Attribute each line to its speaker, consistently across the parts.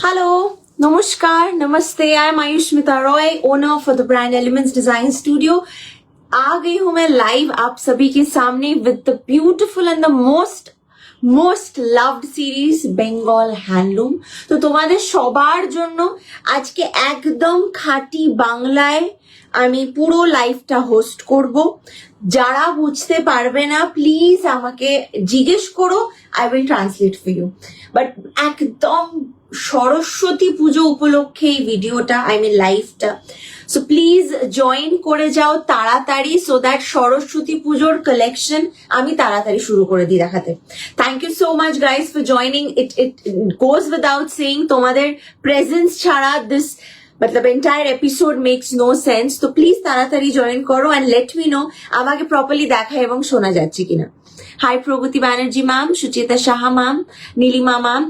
Speaker 1: Hello, Namaskar, Namaste. I am Ayushmita Roy, owner for the brand Elements Design Studio. आ गई हूं मैं live आप सभी के सामने with the beautiful and the most loved series Bengal handloom. তো তোমাদের সবার জন্য আজকে একদম খাঁটি বাংলায় আমি পুরো লাইভটা হোস্ট করব। যারা বুঝতে পারবে না প্লিজ আমাকে জিজ্ঞেস করো, I will translate for you. But একদম সরস্বতী পুজো উপলক্ষে এই ভিডিওটা, আই মিন লাইভটা, সো প্লিজ জয়েন করে যাও তাড়াতাড়ি, সো দ্যাট সরস্বতী পুজোর কালেকশন আমি তাড়াতাড়ি শুরু করে দিই দেখাতে। Thank you so much guys for joining. It goes without saying, তোমাদের প্রেজেন্স ছাড়া দিস मतलब entire episode makes no sense. तो प्लीज ताड़ाताड़ी जॉइन करो एंड लेट मी नो আমাকে প্রপারলি দেখা এবং শোনা যাচ্ছে কিনা। Hi Pragati Banerjee ma'am, Suchita Saha ma'am, Nilima ma'am,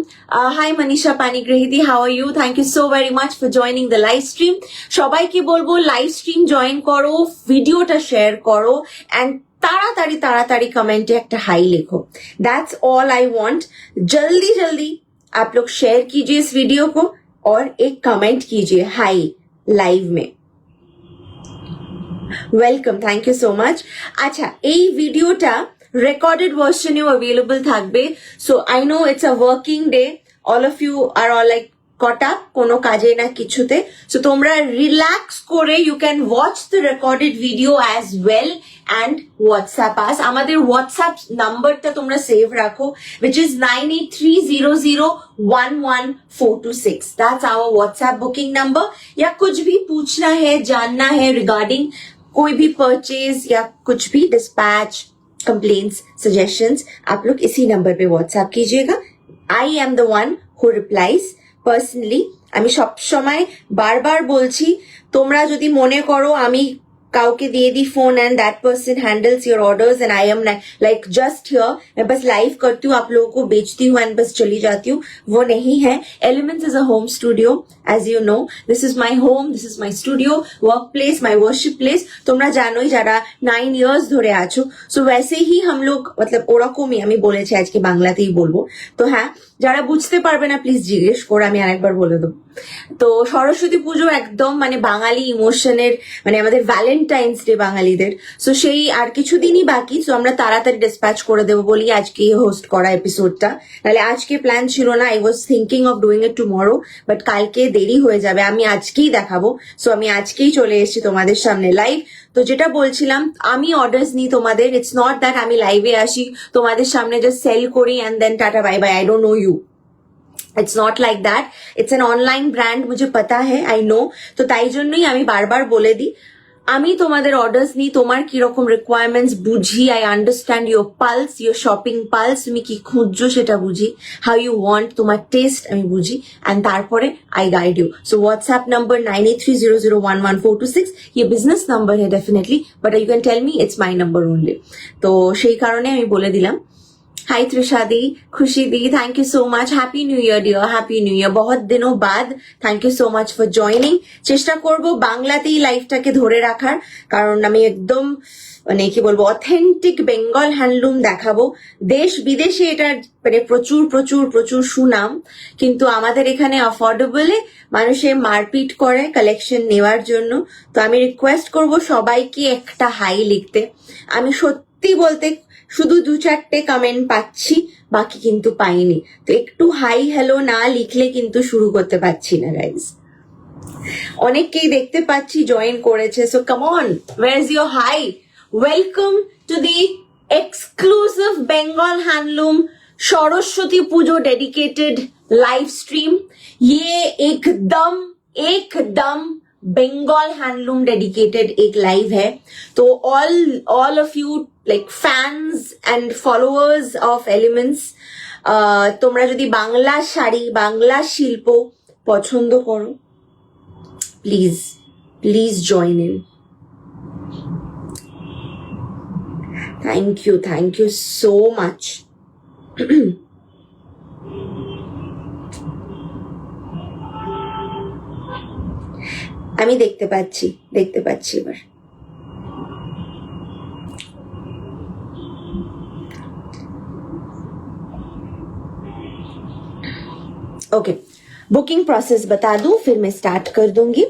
Speaker 1: hi Manisha Panigrahiti, how are you? Thank you so very much for joining the live stream. সবাইকে বলবো লাইভ স্ট্রিম জয়েন করো, ভিডিওটা শেয়ার করো এন্ড ताड़ाताड़ी कमेंटे একটা हाई लिखो। That's all I want. जल्दी जल्दी आप लोग शेयर कीजिए इस वीडियो को और एक कमेंट कीजिए हाई लाइव में। Welcome, thank you so much. अच्छा, এই ভিডিওটা রেকর্ডেড ভার্সনেও অ্যাভেলেবল থাকবে। So I know it's a working day, all of you are all like caught up কোনো কাজে না কিছুতে। সো তোমরা রিল্যাক্স করে you can watch the recorded video as well and WhatsApp us. আমাদের WhatsApp নাম্বারটা তোমরা সেভ রাখো, which is 9830011426. That's our WhatsApp booking number. या कुछ भी पूछना है, जानना है regarding कोई भी purchase या कुछ भी dispatch, complaints, suggestions, आप लोग इसी नंबर पे WhatsApp कीजिएगा. I am the one who replies personally. আমি সব সময় বারবার বলছি, তোমরা যদি মনে করো আমি काउके दिए दी phone and that person handles your orders and I am like just here, मैं बस लाइव करती हूँ, आप लोगों को बेचती हूँ एंड बस चली जाती हूँ, वो नहीं है। Elements is a home studio, as you know, this is my home, this is my studio, work place, my worship place. তোমরা জানোই যারা 9 ইয়ার্স ধরে আছো, সো वैसे ही हम लोग मतलब ওরকমই আমি বলেছি, আজকে বাংলাতেই বলবো। তো হ্যাঁ, যারা বুঝতে পারবে না প্লিজ জিজ্ঞেস করে, আমি আরেকবার বলে দেবো। তো সরস্বতী পুজো একদম মানে বাঙালি ইমোশনের, মানে আমাদের ভ্যালেন্টাইন্স ডে বাঙালিদের, সো সেই আর কিছুদিনই বাকি। সো আমরা তাড়াতাড়ি ডিসপ্যাচ করে দেবো বলি আজকে হোস্ট করা এপিসোডটা, নাহলে আজকে প্ল্যান ছিল না। I was thinking of doing it tomorrow, but কালকে দেরি হয়ে যাবে, আমি আজকেই দেখাবো। সো আমি আজকেই চলে এসেছি তোমাদের সামনে লাইভ। তো যেটা বলছিলাম, আমি অর্ডার্স নিই তোমাদের, ইটস নট দ্যাট আমি লাইভে আসি তোমাদের সামনে জাস্ট সেল করি and then tata bye bye, I don't know you. It's not like that, it's an online brand, मुझे पता है, आई नो। তো তাই জন্যই আমি বারবার বলে দিই, আমি তোমাদের অর্ডার্স নিই, তোমার কিরকম রিকোয়ারমেন্টস বুঝি, I understand your pulse, your shopping pulse, তুমি কি খুঁজছো সেটা বুঝি, হাউ ইউ ওয়ান্ট, তোমার টেস্ট আমি বুঝি, অ্যান্ড তারপরে I guide you. So WhatsApp number 9830011426, ये बिजनेस नंबर है definitely, but you can tell me it's my number only. तो সেই কারণে আমি বলে দিলাম। हाय Trisha di, Khushi di, thank you so much, happy new year dear, happy new year. बहुत दिनों बाद thank you so much for joining. চেষ্টা করব বাংলাতেই লাইফটাকে ধরে রাখার, কারণ আমি একদম মানে কি বলবো অথেন্টিক বেঙ্গল হ্যান্ডলুম দেখাবো। দেশ বিদেশে এটার মানে প্রচুর প্রচুর প্রচুর সুনাম, কিন্তু আমাদের এখানে অ্যাফোর্ডেবলে মানুষে মারপিট করে কালেকশন নেওয়ার জন্য। তো আমি রিকোয়েস্ট করব সবাইকে একটা হাই লিখতে। আমি সত্যি বলতে শুধু 2-4টে কমেন্ট পাচ্ছি, বাকি কিন্তু পাইনি। তো একটু হাই হ্যালো না লিখলে কিন্তু শুরু করতে পারছি না গাইজ। অনেককেই দেখতে পাচ্ছি জয়েন করেছে, so come on, where is your hi? Welcome to the exclusive Bengal handloom Saraswati Pujo dedicated live stream. ये एकदम बंगाल हैंडलूम डेडिकेटेड एक लाइव है। तो all of you like fans and followers of elements, তোমরা যদি বাংলা শাড়ি, বাংলা শিল্প পছন্দ করো, please join in. Thank you so much. আমি দেখতে পাচ্ছি এবার। ওকে, बुकिंग प्रोसेस बता दूं फिर मैं स्टार्ट कर दूंगी।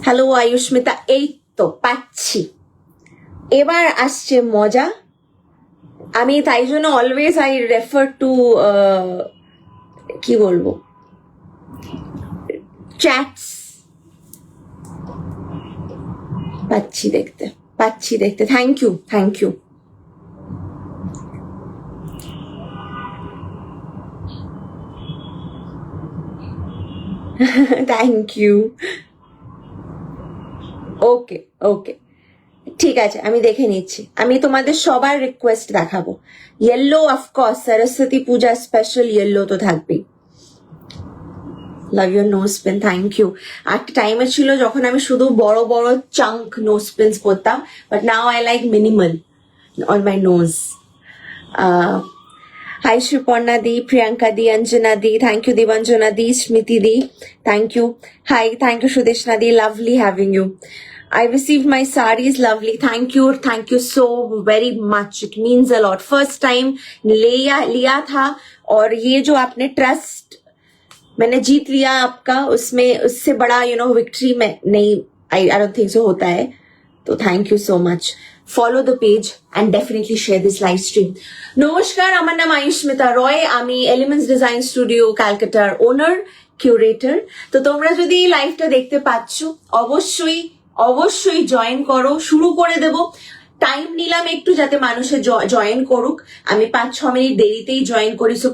Speaker 1: হ্যালো আয়ুষ্মিতা, এই তো পাচ্ছি, এবার আসছে মজা। আমি তাই জন্য অলওয়েজ আই রেফার টু কি বলবো, চ্যাটস। পাচ্ছি দেখতে, thank you. Thank you. Okay ঠিক আছে, আমি দেখে নিচ্ছি। আমি তোমাদের সবার রিকোয়েস্ট দেখাবো। Yellow of course, Saraswati Puja special yellow তো থাকবেই। Love your nose pen, thank you. একটা টাইমে ছিল যখন আমি শুধু বড় বড় চাঙ্ক নোজ পেন্স পরতাম, but now I like minimal on my nose. Hi Shriponna Di, Priyanka Di, Anjana Di, thank you Divanjana Di, Smriti Di, thank you. Hi, thank you Shudeshna Di, lovely having you. I received my sarees, lovely, thank you so very much, it means a lot. First time लिया था और ये जो आपने trust मैंने जीत लिया आपका, उसमें उससे बड़ा विक्ट्री में नहीं, I don't think so होता है। तो thank you so much. Follow the page and definitely share this live stream. নমস্কার, আমার নাম আয়ুষ্মিতা রয়, আমি এলিমেন্টস ডিজাইন স্টুডিও ক্যালকাটার ওনার, কিউরেটর। তো তোমরা যদি লাইভটা দেখতে পাচ্ছ, অবশ্যই জয়েন করো। শুরু করে দেব, টাইম নিলাম একটু যাতে মানুষে জয়েন করুক। আমি 5-6 মিনিট দেরিতেই জয়েন করি, সো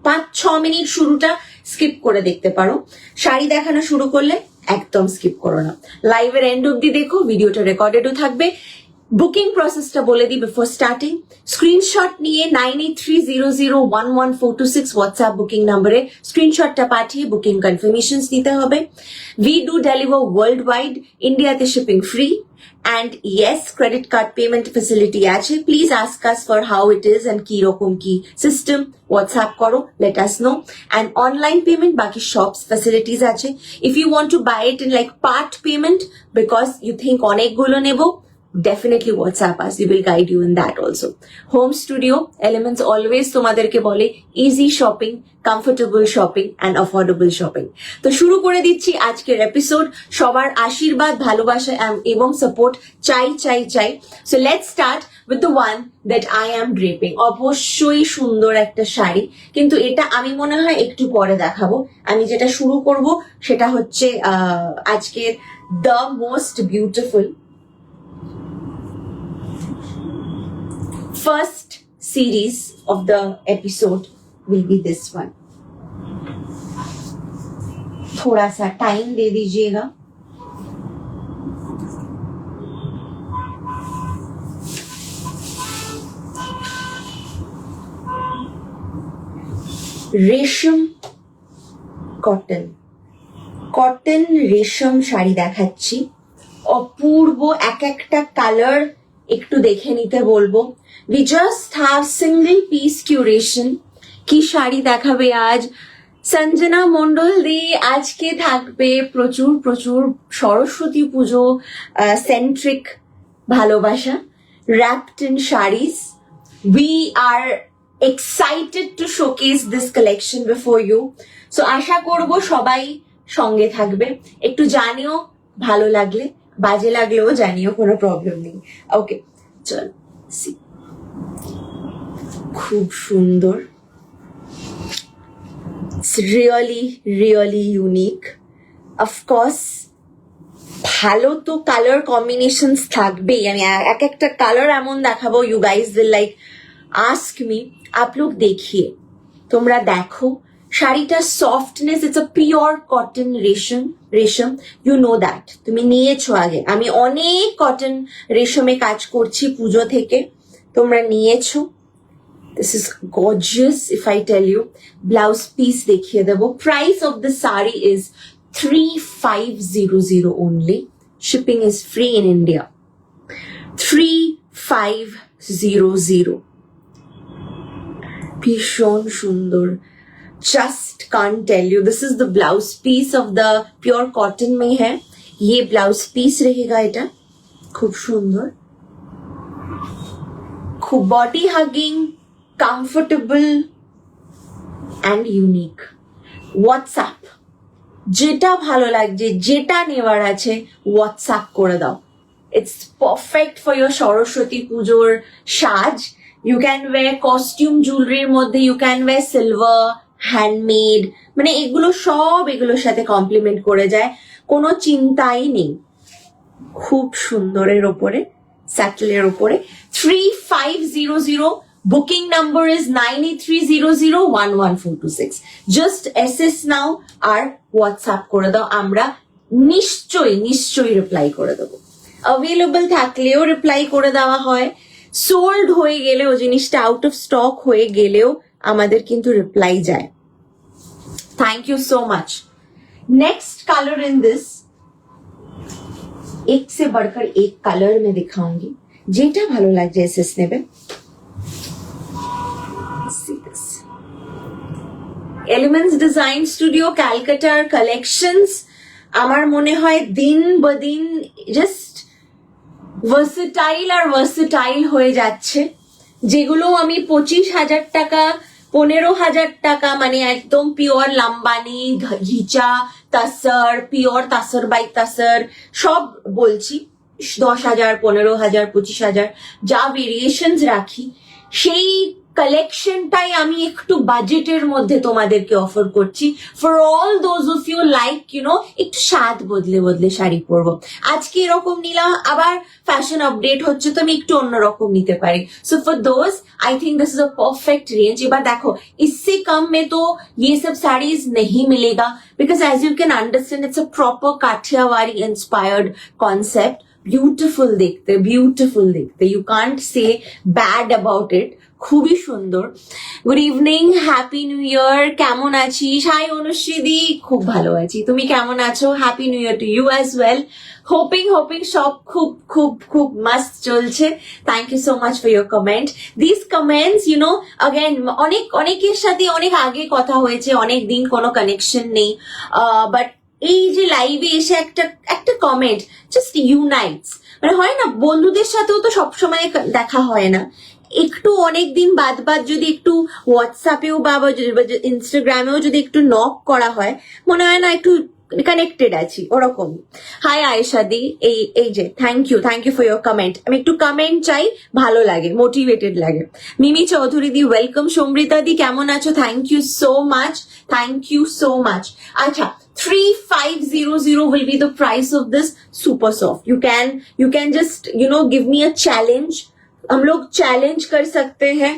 Speaker 1: 5-6 মিনিট শুরুটা স্কিপ করে দেখতে পারো। শাড়ি দেখানো শুরু করলে একদম স্কিপ করো না, লাইভের এন্ড অব্দি দেখো, ভিডিওটা রেকর্ডেডও থাকবে। বুকিং প্রসেসটা বলে দিই বিফোর স্টার্টিং। স্ক্রিনশট নিয়ে 9830011426 হোয়াটসঅ্যাপ বুকিং নাম্বারে স্ক্রিনশটটা পাঠিয়ে বুকিং কনফার্মেশনস দিতে হবে। We do deliver worldwide, ইন্ডিয়াতে shipping free, and yes, credit card payment facility আছে। Please ask us for how it is and কি রকম কি system, WhatsApp করো, let us know. And online payment বাকি shops facilities আছে। If you want to buy it in like part payment because you think অনেকগুলো নেবো, definitely WhatsApp us, we will guide you in that also. Home studio elements always তোমাদেরকে বলে easy shopping, comfortable shopping and affordable shopping. তো শুরু করে দিচ্ছি আজকের episode. সবার আশীর্বাদ, ভালোবাসা এবং সাপোর্ট চাই। So let's start with the one that I am draping. অবশ্যই সুন্দর একটা শাড়ি, কিন্তু এটা আমি মনে হয় একটু পরে দেখাবো। আমি যেটা শুরু করব সেটা হচ্ছে আজকের the most beautiful first series of the episode will be this one. थोड़ा सा टाइम दे दीजिएगा। রেশম কটন রেশম শাড়ি দেখাচ্ছি। অপূর্ব এক একটা কালার একটু দেখে নিতে বলবো। We just have single piece curation. কি শাড়ি দেখাবে আজ সঞ্জনা মন্ডল দি? আজকে থাকবে প্রচুর সরস্বতী পুজো সেন্ট্রিক ভালোবাসা, wrapped in saris. We are excited to showcase this collection before you. So আশা করব সবাই সঙ্গে থাকবে। একটু জানিও ভালো লাগলে, বাজে লাগলেও জানিও, কোনো প্রবলেম নেই। ওকে চল সি, খুব সুন্দর, রিয়েলি ইউনিক। অফকোর্স ভালো তো কালার কম্বিনেশনস থাকবেই। আমি এক একটা কালার এমন দেখাবো, you guys will like ask me up লোক দেখিয়ে। তোমরা দেখো শাড়িটার softness, it's a pure cotton রেশম, ইউ নো দ্যাট, তুমি নিয়েছো আগে। আমি অনেক কটন রেশমে কাজ করছি পুজো থেকে, তোমরা নিয়েছো। This is gorgeous if I tell you. Blouse piece দেখিয়ে দেবো। Price of the saree is 3500 only. Shipping is free in India. 3500. ভীষণ সুন্দর, just can't tell you. This is the blouse piece of the pure cotton में है, ये blouse piece रहेगा। এটা খুব সুন্দর, খুব body hugging, comfortable, and unique. WhatsApp, যেটা ভালো লাগছে, যেটা নেওয়ার আছে WhatsApp করে দাও. It's perfect for your Saraswati পুজোর সাজ. You can wear costume jewelry মধ্যে, you can wear silver, handmade, মানে এগুলো সব এগুলোর সাথে কমপ্লিমেন্ট করে যায়, কোনো চিন্তাই নেই. খুব সুন্দরের ওপরে, স্যাটেলের ওপরে. 3500, booking number is 9830011426. Just SS now আর হোয়াটসঅ্যাপ করে দাও, আমরা নিশ্চয়ই রিপ্লাই করে দেবো. অ্যাভেলেবল থাকলেও রিপ্লাই করে দেওয়া হয়, সোল্ড হয়ে গেলেও, জিনিসটা আউট অফ স্টক হয়ে গেলেও আমাদের কিন্তু রিপ্লাই যায়. Thank you so much. Next colour in this, एक से बढ़कर एक कलर में दिखाऊंगी, जेटा ভালো লাগছে এসএস নেবে. এলিমেন্টস ডিজাইন স্টুডিও ক্যালকাটার কালেকশনস আমার মনে হয় দিন বদিন জাস্ট ভার্সেটাইল হয়ে যাচ্ছে. যেগুলো আমি 25,000 টাকা, 15,000 টাকা, মানে একদম pure Lambani, ghicha, tussar, pure tussar by tussar সব বলছি, 10,000, 15,000, 25,000 যা ভেরিয়েশনস রাখি, সেই কালেকশনটাই আমি একটু বাজেটের মধ্যে তোমাদেরকে অফার করছি. For all those of you like একটু স্বাদ বদলে শাড়ি পরবো, আজকে এরকম নিলাম, আবার ফ্যাশন আপডেট হচ্ছে তো আমি একটু অন্যরকম নিতে পারি. So for those I think this is a perfect range. एक बार देखो, इससे कम में तो ये सब साड़ीज नहीं मिलेगा, because as you can understand it's a proper Kathiawadi inspired concept. Beautiful देखते, you can't say bad about it. খুবই সুন্দর. Good evening, happy new year, কেমন আছিস? হাই অনুশ্রীদি, খুব ভালো আছি, তুমি কেমন আছো? Happy new year to you as well. Hoping সব খুব মাস্ট চলছে. Thank you so much for your comment. This comments again অনেকের সাথে অনেক আগে কথা হয়েছে, অনেক দিন কোনো কানেকশন নেই, বাট এই যে লাইভে এসে একটা কমেন্ট জাস্ট ইউনাইটস. মানে হয় না, বন্ধুদের সাথেও তো সবসময় দেখা হয় না, একটু অনেক দিন বাদ যদি একটু হোয়াটসঅ্যাপেও বা ইনস্টাগ্রামেও যদি একটু নক করা হয়, মনে হয় না একটু কানেক্টেড আছি ওরকম. হাই আয়েশাদি, এই যে thank you for your comment. আমি একটু কমেন্ট চাই, ভালো লাগে, মোটিভেটেড লাগে. মিমি চৌধুরী দি ওয়েলকাম. সমৃতা দি কেমন আছো? Thank you so much. আচ্ছা, 3500 will be the price of this. Super soft. You can just give me a challenge. हम लोग चैलेंज कर सकते हैं,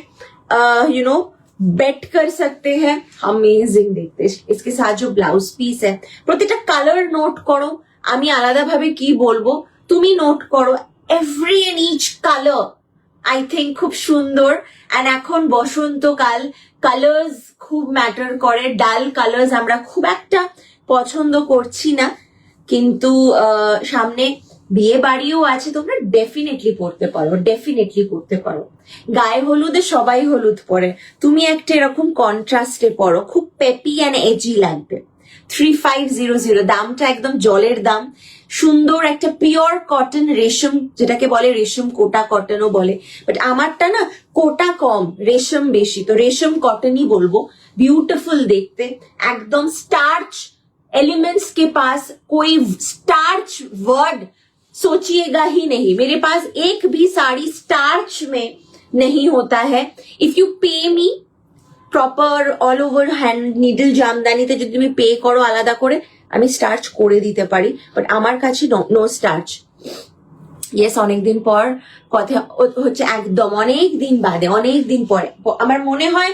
Speaker 1: बेट कर सकते हैं. अमेजिंग देखते. इसके साथ जो ब्लाउज पीस है, প্রত্যেকটা কালার নোট করো, আমি আলাদা ভাবে কি বলবো তুমি নোট করো. Every and each colour I think খুব সুন্দর. এন্ড এখন বসন্তকাল, কালার্স খুব ম্যাটার করে. ডাল কালার্স আমরা খুব একটা পছন্দ করছি না, কিন্তু সামনে বিয়ে বাড়িও আছে, তোমরা ডেফিনেটলি পড়তে পারো. গায়ে হলুদে সবাই হলুদ পরে, তুমি একটা এরকম কন্ট্রাস্টে পরো, খুব পেপি অ্যান্ড এজি লাগবে. 3500, দামটা একদম জলের দাম. সুন্দর একটা পিওর কটন রেশম, যেটাকে বলে রেশম কোটা কটনও বলে, বাট আমারটা না কোটা কম, রেশম বেশি, তো রেশম কটনই বলবো. বিউটিফুল দেখতে, একদম स्टार्च एलिमेंट्स के पास कोई स्टार्च वर्ड सोचिएगा ही नहीं. मेरे पास एक भी साड़ी स्टार्च में नहीं होता है. If you pay me proper all over hand needle জামদানিতে যদি তুমি পে করো আলাদা করে, আমি স্টার্চ করে দিতে পারি, বাট আমার কাছে নো স্টার্চ. ইয়েস, অনেকদিন পর কথা হচ্ছে, একদম অনেক দিন বাদে, অনেক দিন পরে. আমার মনে হয়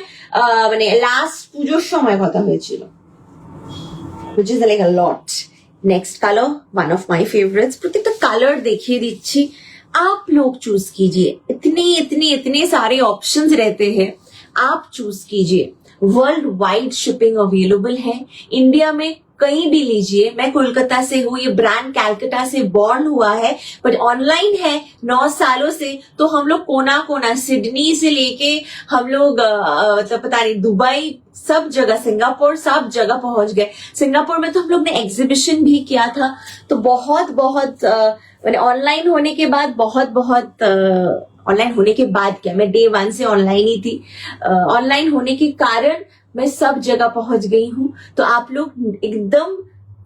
Speaker 1: মানে লাস্ট পুজোর সময় কথা হয়েছিল, which is like a lot. Next colour, one of my favourites. प्रत्येक कलर देखिए दीजिए, आप लोग चूज कीजिए. इतने सारे ऑप्शंस रहते हैं, आप चूज कीजिए. वर्ल्ड वाइड शिपिंग अवेलेबल है. इंडिया में कहीं भी लीजिए. मैं कोलकाता से हूँ, ये ब्रांड कैलकाटा से बॉर्न हुआ है, बट ऑनलाइन है 9 सालों से. तो हम लोग कोना सिडनी से लेके हम लोग पता नहीं दुबई, सब जगह, सिंगापुर, सब जगह पहुंच गए. सिंगापुर में तो हम लोग ने एग्जीबिशन भी किया था. तो बहुत मैंने ऑनलाइन होने के बाद ऑनलाइन होने के बाद क्या, मैं डे 1 से ऑनलाइन ही थी. ऑनलाइन होने के कारण मैं सब जगह पहुंच गई हूँ। तो आप लोग एकदम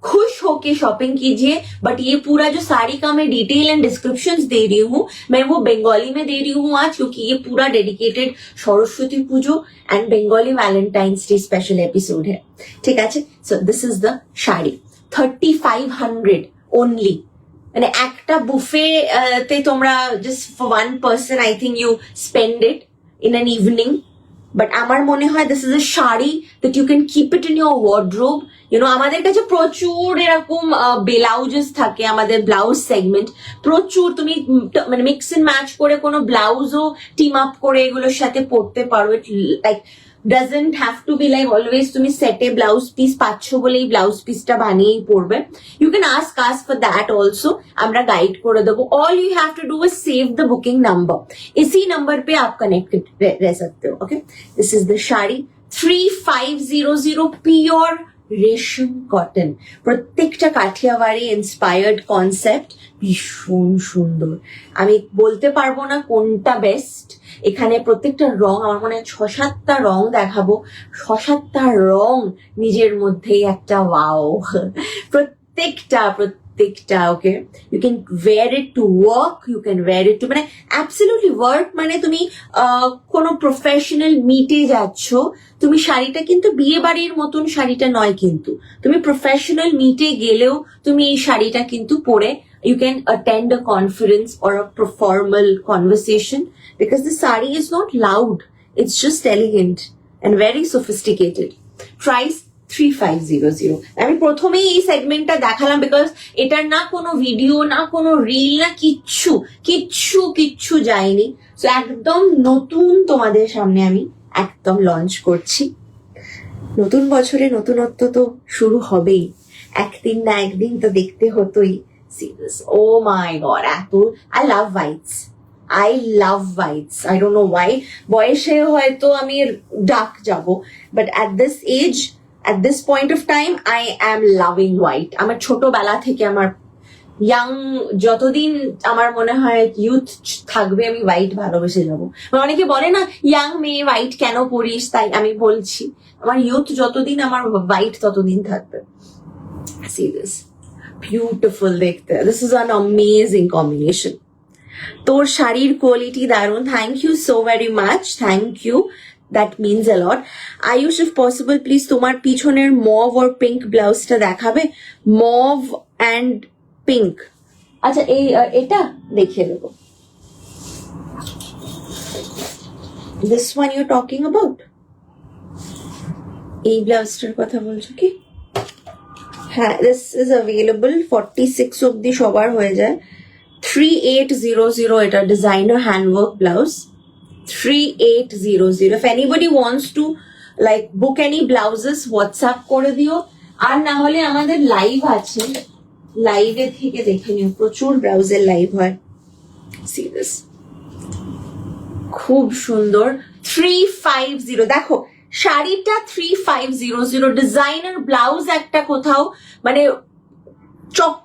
Speaker 1: खुश होके शॉपिंग कीजिए। बट ये पूरा जो साड़ी का मैं डिटेल एंड डिस्क्रिप्शंस दे रही हूँ, मैं वो बंगाली में दे रही हूँ आज, क्योंकि ये पूरा dedicated Saraswati Pujo and Bengali Valentine's Day special episode है। ठीक আছে? So this is the sari, 3500 only. মানে একটা বুফে তে তোমরা just for one person I think you spend it in an evening. But আমার মনে হয় this is a sari that you can keep it in your wardrobe. আমাদের কাছে প্রচুর এরকম ব্লাউজেস থাকে, আমাদের ব্লাউজ সেগমেন্ট প্রচুর। তুমি মানে মিক্স এন্ড ম্যাচ করে কোনো ব্লাউজও টিম আপ করে এগুলোর সাথে পরতে পারো। It like doesn't have to be like always তুমি সেটে ব্লাউজ পিস পাচ্ছ বলেই ব্লাউজ পিসটা বানিয়েই পরবে। You can ask us for that also, আমরা গাইড করে দেবো। All you have to do is save the booking number, इसी नंबर पे आप कनेक्टेड रह सकते हो। Okay, this is the sari 3500 pure রেশম কটন, প্রত্যেকটা কাঠিয়াবাড়ি ইন্সপায়ার্ড কনসেপ্ট, ভীষণ সুন্দর। আমি বলতে পারবো না কোনটা বেস্ট। এখানে প্রত্যেকটা রং আমার মনে হয় 6-7টা রং দেখাবো। 6-7টা রং নিজের মধ্যেই একটা ওয়াও, প্রত্যেকটা okay. You can wear it to work, you can wear it to মানে অ্যাবসলিউটলি ওয়ার্ক। মানে তুমি কোনো প্রফেশনাল মিটে যাচ্ছ, তুমি শাড়িটা কিন্তু বিয়ে বাড়ির মতন শাড়িটা নয়, কিন্তু তুমি প্রফেশনাল মিটে গেলেও তুমি এই শাড়িটা কিন্তু পরে you can attend a conference or a formal conversation, because the sari is not loud, it's just elegant and very sophisticated. Price 3500। আমি প্রথমেই এই সেগমেন্টটা দেখালাম বিকজ এটার না কোনো ভিডিও, না কোনো রিল, না কিচ্ছু যায়নি। সো একদম নতুন তোমাদের সামনে আমি একদম লঞ্চ করছি। নতুন বছরে নতুনত্ব তো শুরু হবেই, একদিন না একদিন তো দেখতে হতোই। See this, oh my god, I love whites, I don't know why, বয়সে হয়তো আমি ডার্ক যাবো, but at this age, at this point of time, I am loving white. আমার ছোটবেলা থেকে আমার ইয়াং যতদিন আমার মনে হয় ইউথ থাকবে, আমি হোয়াইট ভালোবেসে যাবো। অনেকে বলে না ইয়াং মেয়ে হোয়াইট কেন পরিস, তাই আমি বলছি আমার ইউথ যতদিন, আমার হোয়াইট ততদিন থাকবে। See this, beautiful দেখতে, this is an amazing combination. তোর শাড়ির কোয়ালিটি দারুন, thank you so very much, thank you, that means a lot. আয়ুষ, if possible please তোমার পিছনের মভ or পিঙ্ক ব্লাউজটা দেখাবে, মভ and পিঙ্ক। আচ্ছা এটা দেখিয়ে দেবো। this one you're talking about, এই ব্লাউজটার কথা বলছো কি? হ্যাঁ, this is available 46 অব্দি সবার হয়ে যায়। 3800 এটা designer handwork blouse, 3800। if anybody wants to like book any blouses, WhatsApp করে দিও। আর না হলে আমাদের লাইভ আছে, লাইভে থেকে দেখে নিও, প্রচুর ব্লাউজের লাইভ হয়। see this, খুব সুন্দর। 350, দেখো শাড়িটা 3500, ডিজাইনার ব্লাউজ একটা কোথাও মানে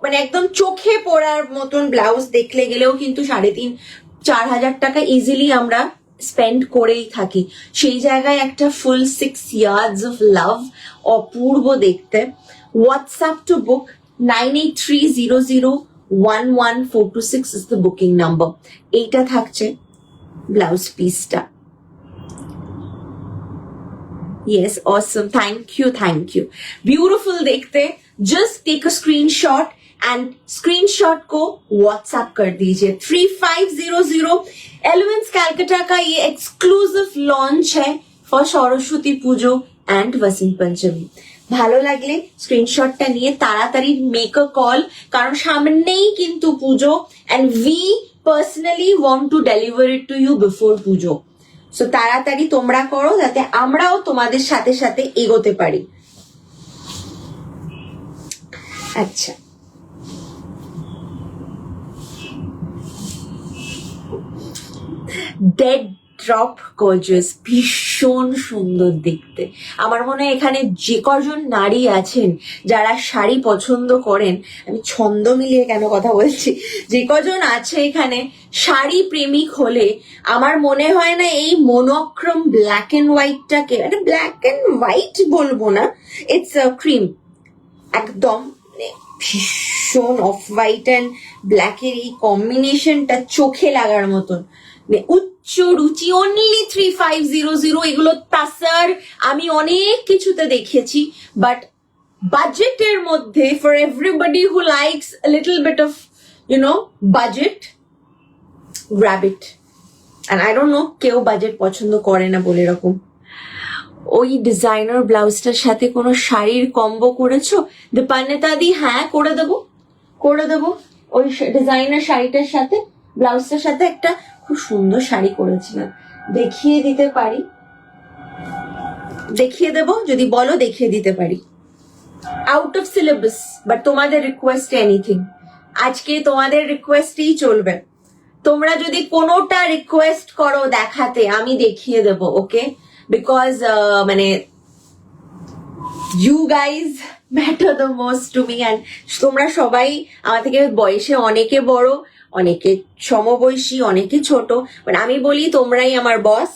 Speaker 1: মানে একদম চোখে পড়ার মতন ব্লাউজ দেখলে গেলেও কিন্তু 3,500-4,000 টাকা ইজিলি আমরা স্পেন্ড করেই থাকি। সেই জায়গায় একটা ফুল 6 ইয়ার্স অফ লাভ, অপূর্ব দেখতে। WhatsApp to book 9830011426 is the booking number. এইটা থাকছে ব্লাউজ পিসটা। Yes, awesome. Thank you. Beautiful देखते, just take a screenshot and screenshot को WhatsApp कर दीजिए। 3500 Elements Calcutta का ये exclusive launch है for Saraswati Puzo and Vasant Panchami. ভালো লাগলে স্ক্রিনশটটা নিয়ে তাড়াতাড়ি মেক আ কল, কারণ সামনেই কিন্তু পুজো and we personally want to deliver it to you before Puja. So তাড়াতাড়ি তোমরা করো যাতে আমরাও তোমাদের সাথে সাথে এগোতে পারি। আচ্ছা, ডেড টপ গর্জিয়াস, ভীষণ সুন্দর দেখতে। আমার মনে হয় এখানে যে কজন নারী আছেন যারা শাড়ি পছন্দ করেন, আমি ছন্দ মিলিয়ে কেন কথা বলছি, যে কজন আছে এখানে শাড়ি প্রেমিক হলে, আমার মনে হয় না এই মোনোক্রোম ব্ল্যাক এন্ড হোয়াইটটাকে, মানে ব্ল্যাক এন্ড হোয়াইট বলবো না, ইটস ক্রিম, একদম ভীষণ অফ হোয়াইট অ্যান্ড ব্ল্যাকের এই কম্বিনেশনটা চোখে লাগার মতন, উচ্চ রুচি। অনলি 3500, এগুলো তাসার আমি অনেক কিছুতে দেখেছি, বাট বাজেটের মধ্যে for everybody who likes little bit of budget, grab it. And I don't know, কেউ বাজেট পছন্দ করে না বলে এরকম। ওই ডিজাইনার ব্লাউজটার সাথে কোনো শাড়ির কম্বো করেছো দীপান্বিতা দি? হ্যাঁ, করে দেবো। ওই ডিজাইনার শাড়িটার সাথে ব্লাউজটার সাথে একটা খুব সুন্দর শাড়ি করেছিলাম, দেখিয়ে দিতে পারি, দেখিয়ে দেবো যদি বলো, দেখিয়ে দিতে পারি। আউট অফ সিলেবাস, বাট তোমাদের রিকোয়েস্ট এনিথিং, আজকে তোমাদের রিকোয়েস্টই চলবে। তোমরা যদি কোনোটা রিকোয়েস্ট করো দেখাতে, আমি দেখিয়ে দেবো, ওকে? বিকজ মানে you guys matter the most to me, and তোমরা সবাই আমার থেকে বয়সে অনেকে বড়, অনেকে সমবয়সী, অনেকে ছোট, বাট আমি বলি তোমরাই আমার বস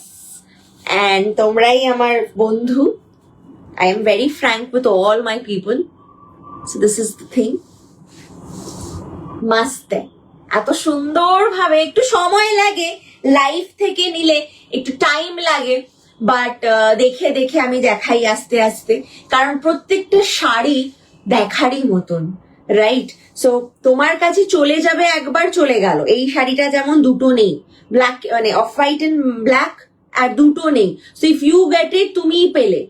Speaker 1: অ্যান্ড তোমরাই আমার বন্ধু। I am very frank with all my people, so this is the thing. মাস্ত, এত সুন্দর ভাবে, একটু সময় লাগে, লাইফ থেকে নিলে একটু টাইম লাগে, বাট দেখে দেখে আমি দেখাই আস্তে আস্তে, কারণ প্রত্যেকটা শাড়ি দেখারই মতন, রাইট? সো তোমার কাছে চলে যাবে, একবার চলে গেল। এই শাড়িটা যেমন দুটো নেই, ব্ল্যাক মানে অফ হোয়াইট এন্ড ব্ল্যাক, আর দুটো নেই। So if you get it, তুমিই পেলে,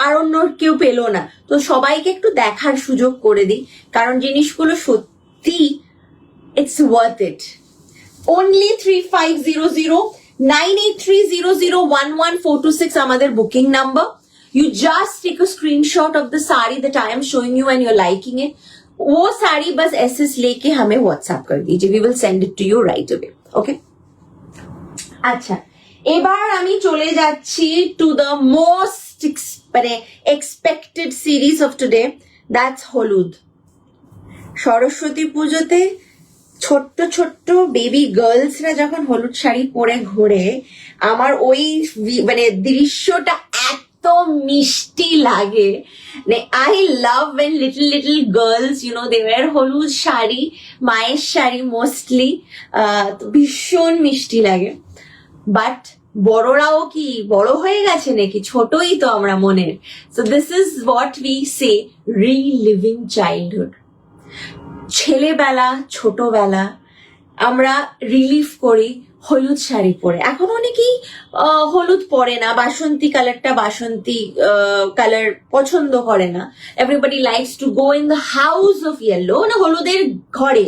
Speaker 1: আর অন্য কেউ পেলো না। তো সবাইকে একটু দেখার সুযোগ করে দিই, কারণ জিনিসগুলো সত্যি ইটস ওয়ার্থ ইট। অনলি 3500, 9830011426 আমাদের booking number. You just take a screenshot of the saree that I am showing you and you're liking it. वो साड़ी बस SS लेके हमें WhatsApp कर दीजिए, we will send it to you right away, okay? আচ্ছা, এবার আমি চলে যাচ্ছি to the most expected series of today, that's হলুদ। সরস্বতী পুজোতে ছোট্ট ছোট্ট বেবি গার্লসরা যখন হলুদ শাড়ি পরে ঘোরে, আমার ওই মানে দৃশ্যটা এত মিষ্টি লাগে। I love when little girls they wear হলুদ শাড়ি, মায়ের শাড়ি মোস্টলি, ভীষণ মিষ্টি লাগে। বাট বড়রাও কি বড় হয়ে গেছে নাকি? ছোটই তো আমরা মনের। So this is what we say relieving childhood. ছেলেবেলা, ছোটবেলা আমরা রিলিভ করি হলুদ শাড়ি পরে। এখন অনেকেই হলুদ পরে না, বাসন্তী কালারটা, বাসন্তী কালার পছন্দ করে না। Everybody likes to go in the house of yellow, না হলুদের ঘরে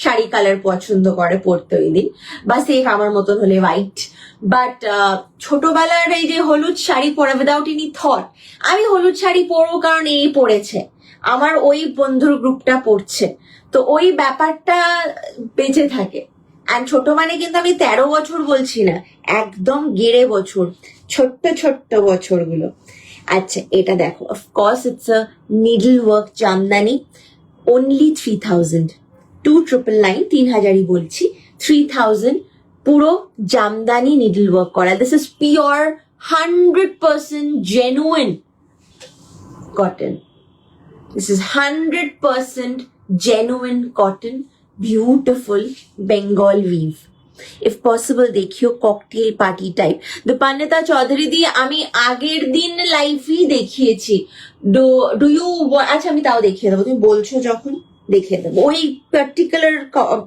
Speaker 1: শাড়ি কালার পছন্দ করে পরতে ওই দিন, বা সেফ আমার মতন হলে হোয়াইট। বাট ছোটবেলার এই যে হলুদ শাড়ি পরা উইদাউট এনি থট, আমি হলুদ শাড়ি পরবো কারণ এই পরেছে, আমার ওই বন্ধুর গ্রুপটা পড়ছে, তো ওই ব্যাপারটা বেঁচে থাকে। অ্যান্ড ছোট মানে কিন্তু আমি 13 বছর বলছি না, একদম গেড়ে বছর, ছোট্ট ছোট্ট বছরগুলো। আচ্ছা, এটা দেখো, of course it's a needle work Jamdani, only 3000, 2999, 3000ই বলছি, 3000, পুরো জামদানি নিডল ওয়ার্ক করা। This is pure 100% genuine cotton. This is 100% genuine cotton, beautiful Bengal weave. If possible, देखियो cocktail party type. Dipanwita Chowdhury দিয়ে আমি আগের দিন লাইভই দেখিয়েছি। Do you আচ্ছা, আমি তাও দেখিয়ে দেবো, তুমি বলছো যখন দেখিয়ে দেবো। ওই পার্টিকুলার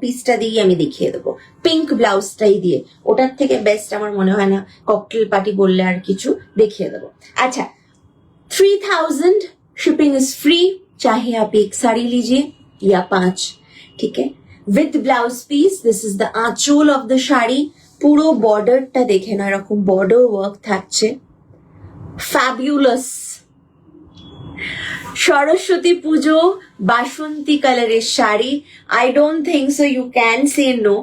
Speaker 1: পিসটা দিয়ে আমি দেখিয়ে দেবো, পিঙ্ক ব্লাউজটাই দিয়ে। ওটার থেকে বেস্ট আমার মনে হয় না, ককটেল পার্টি বললে আর কিছু দেখিয়ে দেবো। আচ্ছা, 3000, शिपिंग इज फ्री, चाहे आप एक साड़ी लीजिए या 5, ठीक है, with blouse piece. This is the anchal of the sari, পুরো বর্ডারটা দেখে না, এরকম বর্ডার ওয়ার্ক থাকছে, ফ্যাবুলাস। সরস্বতী পুজো বাসন্তী কালারের sari, I don't think so you can say no,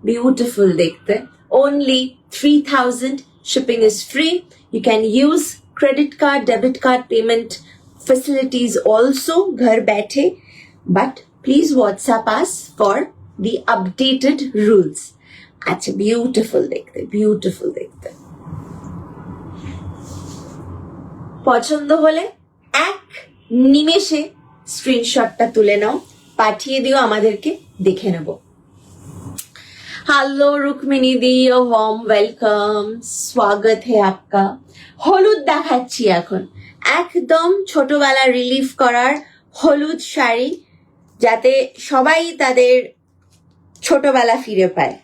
Speaker 1: beautiful দেখতে। Only 3,000. Shipping is free. You can use credit card, debit card payment facilities also, ghar baithe. But please WhatsApp us for the updated rules. Acha, beautiful dekhte, beautiful dekhte. পছন্দ হলে এক নিমেষে স্ক্রিনশটটা তুলে নাও, পাঠিয়ে দিও, আমাদেরকে দেখে নেব। हेलो रुक्मिणी दी, वार्म वेलकम, स्वागत है आपका। হলুদ দেখাচ্ছি এখন, একদম ছোটবেলা রিলিফ করার হলুদ শাড়ি, যাতে সবাই তাদের ছোটবেলা ফিরে পায়।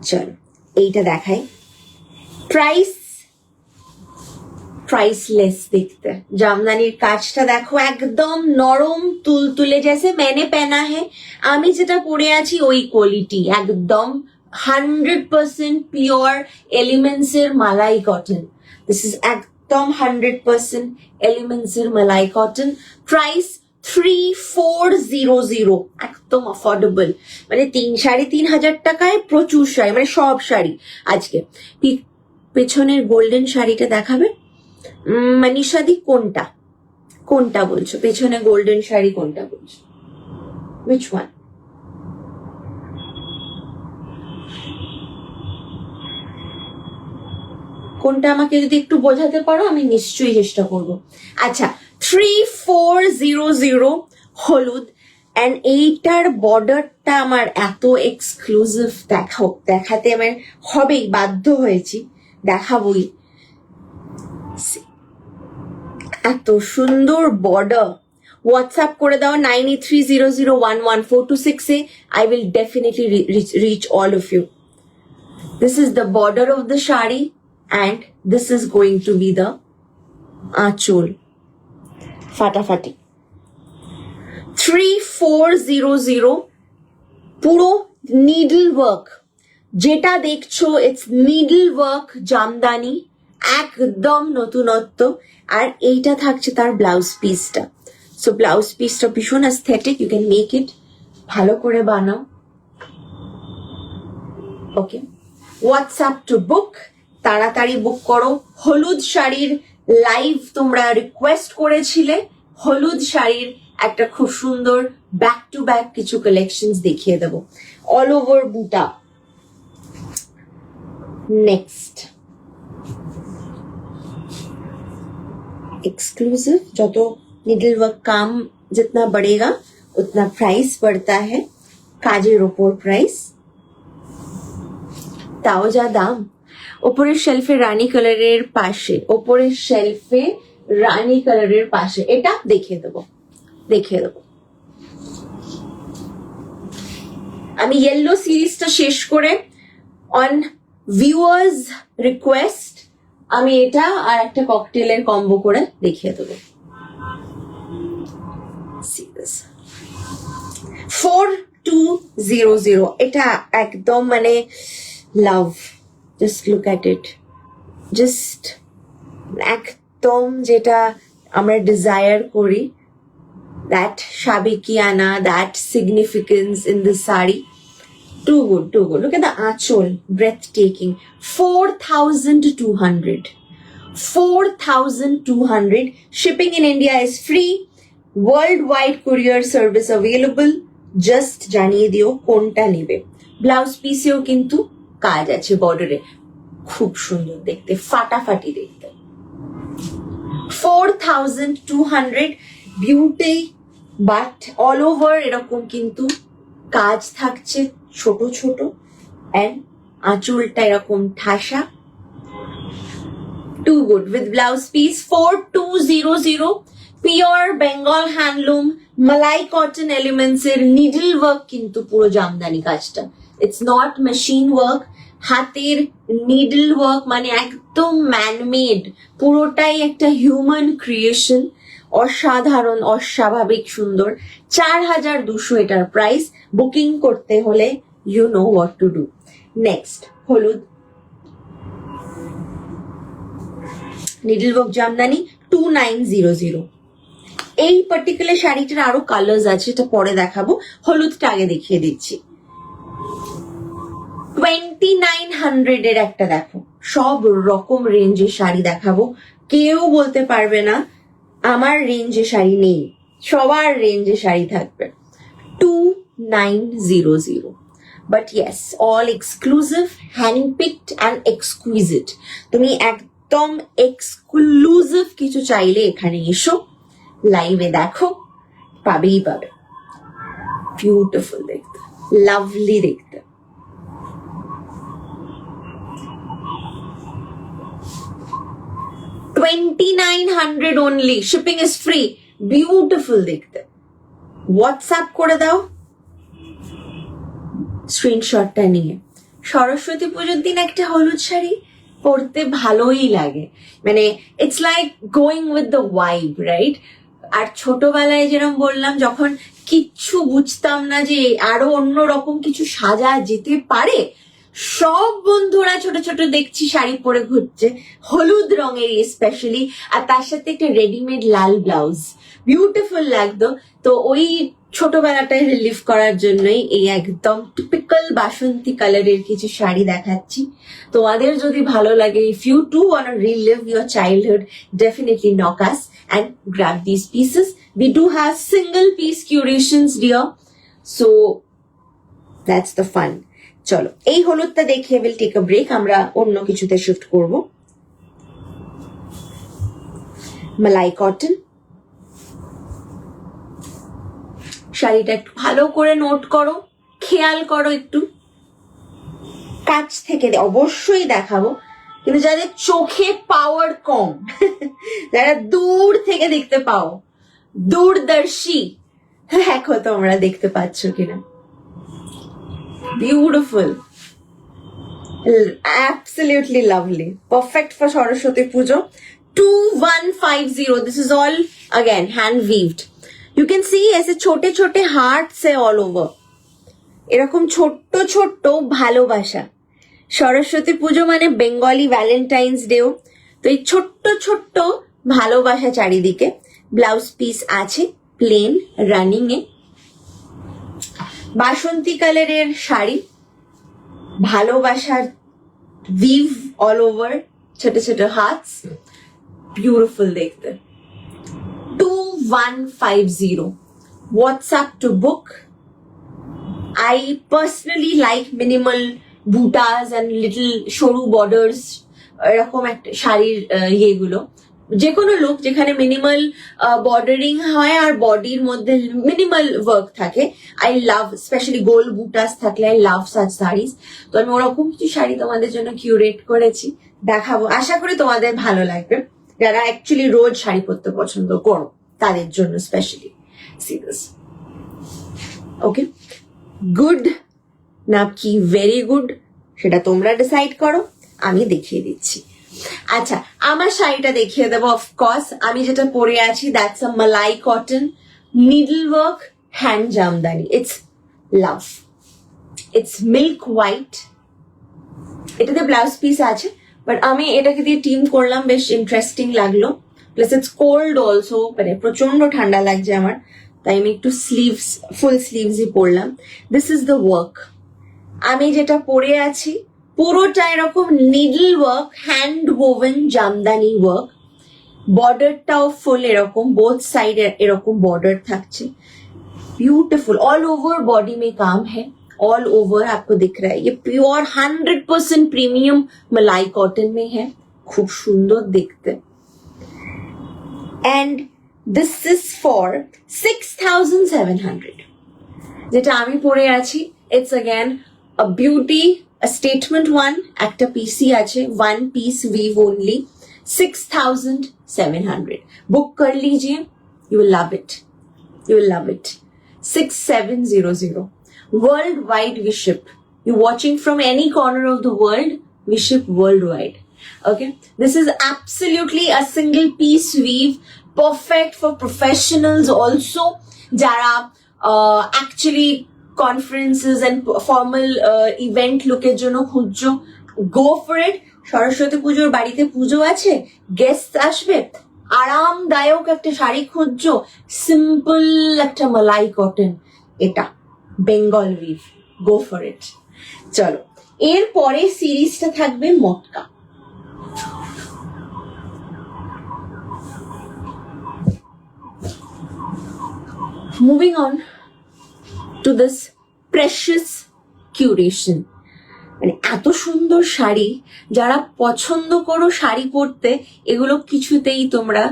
Speaker 1: চল এইটা দেখাই। প্রাইসলেস দেখতে, জামদানির কাজটা দেখো, একদম নরম তুলতুলে, জেসে मैंने पहना है, আমি যেটা পরে আছি ওই কোয়ালিটি, একদম 100% পিওর এলিমেন্টস এর মালাই কটন। দিস ইজ একদম 100% এলিমেন্টস এর মালাই কটন। প্রাইস 3400, একদম অফোর্ডেবল, মানে 3,500 টাকায় প্রচুর শাড়ি, মানে সব শাড়ি। আজকে পেছনের গোল্ডেন শাড়িটা দেখাবে মনীষা দি, কোনটা বলছো? পেছনে গোল্ডেন শাড়ি কোনটা বলছো? which one? কোনটা আমাকে যদি একটু বোঝাতে পারো, আমি নিশ্চয়ই চেষ্টা করব। আচ্ছা, 3400 হলুদ, এন্ড এইটার বর্ডারটা আমার এত এক্সক্লুসিভ দেখাতে আমার হবেই, বাধ্য হয়েছি, দেখাবই। এত সুন্দর বর্ডার। হোয়াটসঅ্যাপ করে দাও 9830011426 এ, I will definitely reach all of you. This is the border of the shari and this is going to be the আঁচল। ফাটাফাটি। 3400, পুরো নিডল ওয়ার্ক, যেটা দেখছো ইটস নিডল ওয়ার্ক জামদানি, একদম নতুনত্ব। আর এইটা থাকছে তার ব্লাউজ পিসটা। সো ব্লাউজ পিসটা ভীষণ aesthetic, you can make it, ভালো করে বানাও। ওকে, হোয়াটসঅ্যাপ টু বুক, তাড়াতাড়ি বুক করো। হলুদ শাড়ির লাইভ তোমরা রিকোয়েস্ট করেছিলে, হলুদ শাড়ির একটা খুব সুন্দর ব্যাক টু ব্যাক কিছু কালেকশনস দেখিয়ে দেবো, অল ওভার বুটা। নেক্সট एक्सक्लूसिव, যত নিডল ওয়ার্ক কাম जितना बढ़ेगा उतना प्राइस बढ़ता है, কাজের ওপর প্রাইস। তাও যা দাম। ওপরের শেলফে রানী কালারের পাশে, ওপরের শেলফে রানী কালারের পাশে, এটা দেখিয়ে দেবো। আমি ইয়েলো সিরিজটা শেষ করে অন ভিউয়ার্স রিকোয়েস্ট আমি এটা আর একটা ককটেলের কম্বো করে দেখিয়ে দেবো। 4200, এটা একদম মানে love, just look at it, just একদম যেটা আমরা ডিজায়ার করি, দ্যাট সাবেকিয়ানা, that significance in this sari. Too good. Look at the achol, breathtaking. 4,200. 4,200. Shipping in India is free. Worldwide courier service available. Just জানিয়ে দিও কোনটা নিবে। ব্লাউজ পিসেও কিন্তু কাজ আছে বর্ডারে, খুব সুন্দর দেখতে, ফাটাফাটি দেখতে। 4,200 বিউটি, বাট অল ওভার এরকম কিন্তু কাজ থাকছে ছোট ছোট, এন্ড আঁচলটা এরকম ঠাসা। Too good with blouse piece. 4200, pure Bengal handloom মালাই কটন এলিমেন্টস এর নিডল ওয়ার্ক, কিন্তু পুরো জামদানি কাজটা, ইটস নট মেশিন ওয়ার্ক, হাতের নিডল ওয়ার্ক, মানে একদম ম্যানমেড, পুরোটাই একটা হিউম্যান ক্রিয়েশন। অসাধারণ, অস্বাভাবিক সুন্দর। 4,200 এটার প্রাইস। বুকিং করতে হলে you know what to do. Next হলুদ নিডল ওয়ার্ক জামদানি 2900। এই পার্টিকুলার শাড়িটার আরো কালার্স আছে, এটা পরে দেখাবো, হলুদটা আগে দেখিয়ে দিচ্ছি। 2900 এর একটা দেখো, সব রকম রেঞ্জের শাড়ি দেখাবো, কেউ বলতে পারবে না আমার রেঞ্জে শাড়ি নেই, সবার রেঞ্জে শাড়ি থাকবে। 2900, but yes all exclusive, hand picked and exquisite. তুমি একদম এক্সক্লুসিভ কিছু চাইলে এখানে এসো, লাইভে দেখো, পাবেই পাবে। বিউটিফুল দেখতে, লাভলি দেখতে। $2900 only, shipping is free, beautiful দেখতে। হোয়াটসঅ্যাপ করে দাও স্ক্রিনশটটা নিয়ে। সরস্বতী পুজোর দিন একটা হলুদ শাড়ি পরতে ভালোই লাগে, মানে it's like going with the vibe, right? আর ছোটবেলায় যেরকম বললাম, যখন কিচ্ছু বুঝতাম না যে আরো অন্যরকম কিছু সাজা যেতে পারে, সব বন্ধুরা ছোট ছোট দেখছি শাড়ি পরে ঘুরছে, হলুদ রঙের স্পেশালি, আর তার সাথে একটা রেডিমেড লাল ব্লাউজ, বিউটিফুল লাগতো। তো ওই ছোটবেলাটাই রিলিভ করার জন্যই এই একদম টিপিক্যাল বাসন্তী কালারের কিছু শাড়ি দেখাচ্ছি। তোমাদের যদি ভালো লাগে, if you too want to relive your childhood, definitely knock us and grab these pieces. We do have single piece curations, dear, so that's the fun. চলো এই হলুদটা দেখে we'll take a break, আমরা অন্য কিছুতে শিফট করব। মালাই cotton শাড়িটা একটু ভালো করে নোট করো, খেয়াল করো, একটু কাছ থেকে অবশ্যই দেখাবো, কিন্তু যাদের চোখে পাওয়ার কম, যারা দূর থেকে দেখতে পাও, দূরদর্শী, দেখো তোমরা দেখতে পাচ্ছ কিনা। Beautiful, absolutely lovely, perfect for Saraswati Puja. 2150, this is all again hand weaved. You can see ऐसे छोटे छोटे hearts है all over, এরকম ছোট্ট ছোট্ট ভালোবাসা। সরস্বতী পুজো মানে বেঙ্গলি ভ্যালেন্টাইন্স ডেও, তো এই ছোট্ট ছোট্ট ভালোবাসা চারিদিকে। ব্লাউজ পিস আছে প্লেন রানিং এ, বাসন্তী কালারের শাড়ি, ভালোবাসার উইভ অল ওভার, ছোট ছোট হাতস, বিউটিফুল দেখতে। 2150, WhatsApp to book. I personally like minimal butas and little সরু বর্ডার্স, এরকম একটা শাড়ির ইয়েগুলো, যে কোনো লুক যেখানে মিনিমাল বর্ডারিং হয় আর বডির মধ্যে মিনিমাল ওয়ার্ক থাকে, আই লাভ, স্পেশালি গোল বুটাস থাকলে আই লাভ সাচ শাড়িজ। তো আমি ওরকম কিছু শাড়ি তোমাদের জন্য কিউরেট করেছি, দেখাবো, আশা করি তোমাদের ভালো লাগবে। যারা অ্যাকচুয়ালি রোজ শাড়ি পরতে পছন্দ করো তাদের জন্য specially. C this, okay, good না কি ভেরি গুড সেটা তোমরা ডিসাইড করো, আমি দেখিয়ে দিচ্ছি। আচ্ছা, আমার শাড়িটা দেখিয়ে দেবো। অফকোর্স আমি যেটা পরে আছি, that's a malai cotton, needle work, hand Jamdani. It's love, it's milk white, এটাতে ব্লাউজ পিস আছে, বাট আমি এটাকে দিয়ে টিম করলাম, বেশ ইন্টারেস্টিং লাগলো। প্লাস ইটস কোল্ড অলসো, মানে প্রচন্ড ঠান্ডা লাগছে আমার, তাই আমি একটু স্লিভস, ফুল স্লিভসই পরলাম। দিস ইজ দ্য ওয়ার্ক, আমি যেটা পরে আছি পুরোটা এরকম needle work, hand woven Jamdani work. বর্ডারটাও ফুল এরকম, বোথ साइड এরকম বর্ডার থাকছে। ब्यूटीफुल, ऑल ओवर बॉडी में काम है, ऑल ओवर आपको दिख रहा है। ये प्योर 100% प्रीमियम मलाई कॉटन में है, खूब सुंदर दिखते। एंड दिस इज फॉर 6700, যেটা আমি পরে আছি। It's again a beauty, a statement one, একটা পিসি আছে, one piece weave only, 6700। Book कर लीजिए, you will love it, you will love it। 6700, worldwide we ship। You watching from any corner of the world, we ship worldwide, okay? This is absolutely a single piece weave, perfect for professionals also, jara actually conferences and formal event লুকের জন্য খুঁজছো, go for it। Saraswati পুজোর বাড়িতে পুজো আছে, guest আসবে, আরামদায়ক একটা শাড়ি খুঁজছো, সিম্পল একটা মালাই কটন, এটা Bengal weave, go for it। চলো এর পরে সিরিজটা থাকবে matka. Moving on to this precious curation. মানে এত সুন্দর শাড়ি, যারা পছন্দ করো শাড়ি পরতে, এগুলো কিছুতেই তোমরা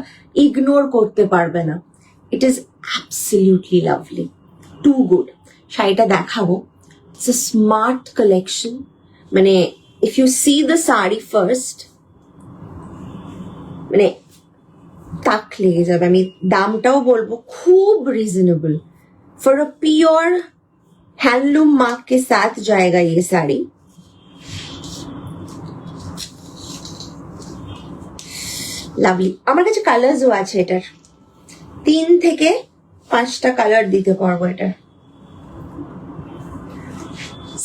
Speaker 1: ইগনোর করতে পারবে না। It is absolutely lovely, too good. শাড়িটা দেখাবো। It's a smart collection. মানে if you see the sari first, মানে তাক লেগে যাবে। আমি দামটাও বলবো, খুব reasonable for a pure handloom mark के साथ जाएगा ये साड़ी। লাভলি। আমার কাছে কালার্সও আছে এটার, 3 থেকে 5টা কালার দিতে পারবো এটার।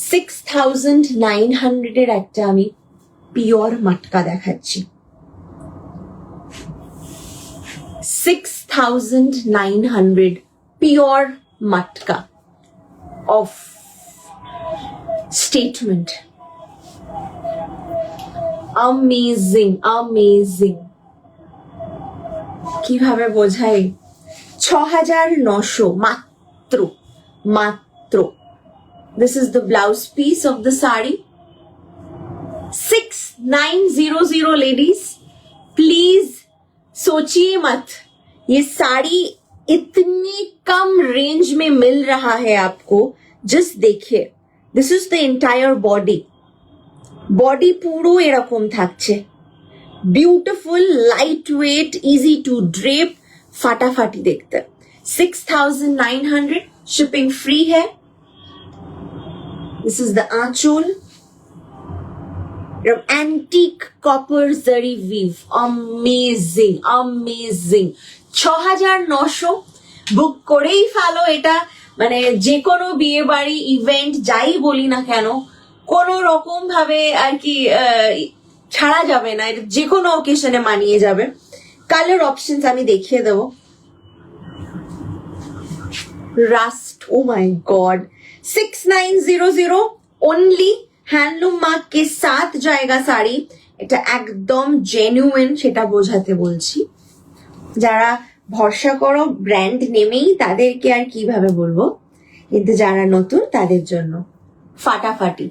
Speaker 1: 6900 এর একটা আমি পিওর মটকা দেখাচ্ছি। 6900 pure matka of statement. Amazing amazing. কিভাবে বোঝাই? 6900 মাত্র মাত্র। This is the blouse piece of the saree. 6900 ladies, please सोचिए मत, ये साड़ी इतनी कम रेंज में मिल रहा है आपको। जस्ट देखिए, this is the entire body. Body পুরো এরকম থাকছে, beautiful, light weight, easy to drape, फाटाफाटी देखते। 6900, शिपिंग फ्री है। This is the aanchal, antique copper zari weave, amazing amazing। 6900 book করেই ফেলো এটা। মানে যে কোনো বিয়ে বাড়ি ইভেন্ট যাই বলি না কেন, কোন রকম ভাবে আর কি ছাড়া যাবে না, এটা যে কোনো অকেশনে মানিয়ে যাবে। কালার অপশনস আমি দেখিয়ে দেবো। Rushed, O my god. 6900 only handloom mark के साथ जाएगा साड़ी। এটা একদম জেনুইন, সেটা বোঝাতে বলছি। যারা ভরসা করো ব্র্যান্ড নেমেই, তাদেরকে আর কিভাবে বলবো, কিন্তু যারা নতুন তাদের জন্য ফাটাফাটি।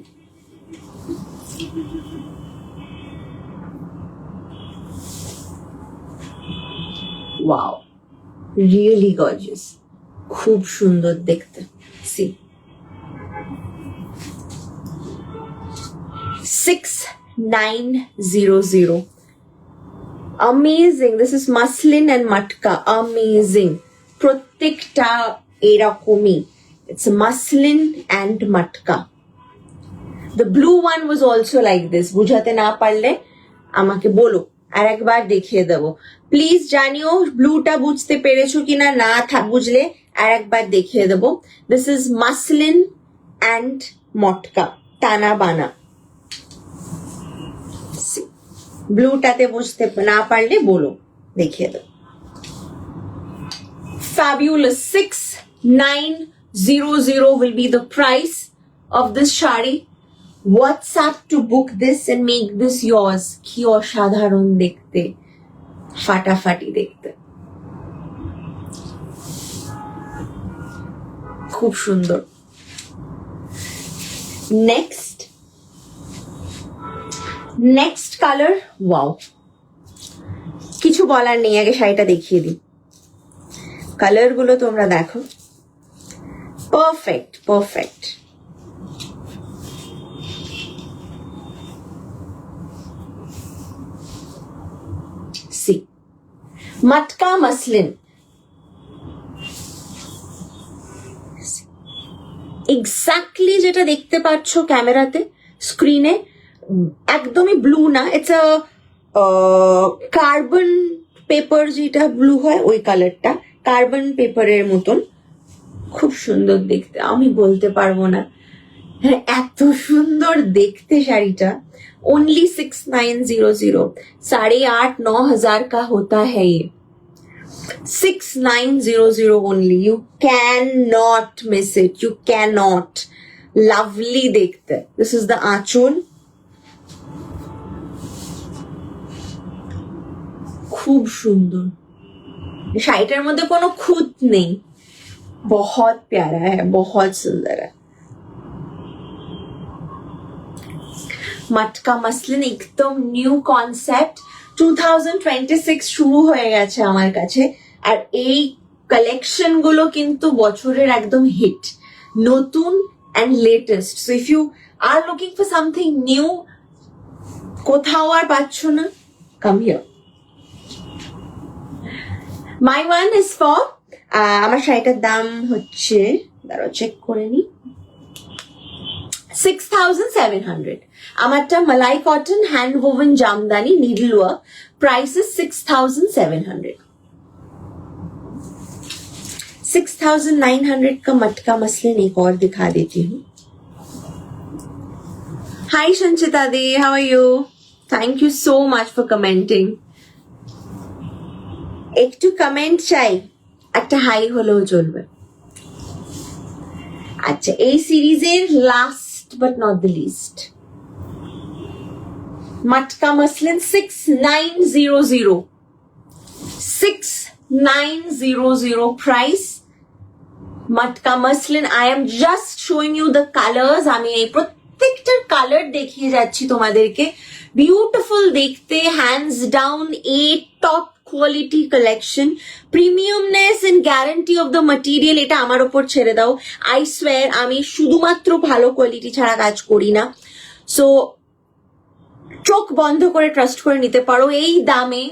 Speaker 1: ওয়াও, রিয়েলি গর্জিয়াস, খুব সুন্দর দেখতে। See 6900, amazing। This is muslin and matka, amazing। প্রত্যেকটা এরকমই, it's muslin and matka। The blue one was also like this। বুঝাতে না পারলে আমাকে বলো, আর একবার দেখিয়ে দেবো। প্লিজ জানিও ব্লুটা বুঝতে পেরেছো কিনা, না বুঝলে আর একবার দেখিয়ে দেবো। This is muslin and matka, টানা বানা। ব্লুটাতে বুঝতে না পারলে বলো, দেখিয়ে দেবো। Fabulous। 6900 will be the price of this shari। WhatsApp to book this and make this yours। কি অসাধারণ দেখতে, ফাটাফাটি দেখতে, খুব সুন্দর। নেক্সট কালার, ওয়াও, কিছু বলার নেই, আগে শাড়িটা দেখিয়ে দিই। কালার গুলো তোমরা দেখো, perfect perfect. See matka muslin, exactly যেটা দেখতে পাচ্ছ ক্যামেরাতে, স্ক্রিনে, একদমই ব্লু না, ইটস আ কার্বন পেপার, যেটা ব্লু হয় ওই কালারটা, কার্বন পেপারের মতন, খুব সুন্দর দেখতে। আমি বলতে পারবো না, এত সুন্দর দেখতে শাড়িটা। ओनली 6900, 8,500-9,000 का होता है ये। 6900 only, you cannot miss it, you cannot। Lovely দেখতে। দিস ইজ দ্য আঁচল, খুব সুন্দর। শাড়িটার মধ্যে কোনো খুঁত নেই, बहुत प्यारा है, बहुत सुंदर है। मटका मसलिन एकदम নিউ কনসেপ্ট, 2026 শুরু হয়ে গেছে আমার কাছে, আর এই কালেকশন গুলো কিন্তু বছরের একদম হিট, নতুন and latest. So if you are looking for something new, কোথাও আর পাচ্ছ না, come here. My one is for, আমার শাড়িটার দাম হচ্ছে, দাঁড়াও চেক করে নি, 6700। আমারটা malai cotton hand woven Jamdani needle work, price is 6700। 6900 का मटका मसलिन एक और दिखा देती हूँ। Hi Sanchita di, how are you? Thank you so much for commenting. একটু কমেন্ট চাই, একটা হাই হলেও চলবে। আচ্ছা, এই সিরিজের last but not the least, matka muslin 6900, 6900 price. Matka muslin, I am just showing you the colours. আমি এই প্রত্যেকটার কালার দেখিয়ে যাচ্ছি তোমাদেরকে। বিউটিফুল দেখতে, hands down a top quality collection, premiumness and guarantee of the material, এটা আমার ওপর ছেড়ে দাও। আই সোয়ার আমি শুধুমাত্র ভালো কোয়ালিটি ছাড়া কাজ করি না। সো চোখ বন্ধ করে ট্রাস্ট করে নিতে পারো, এই দামে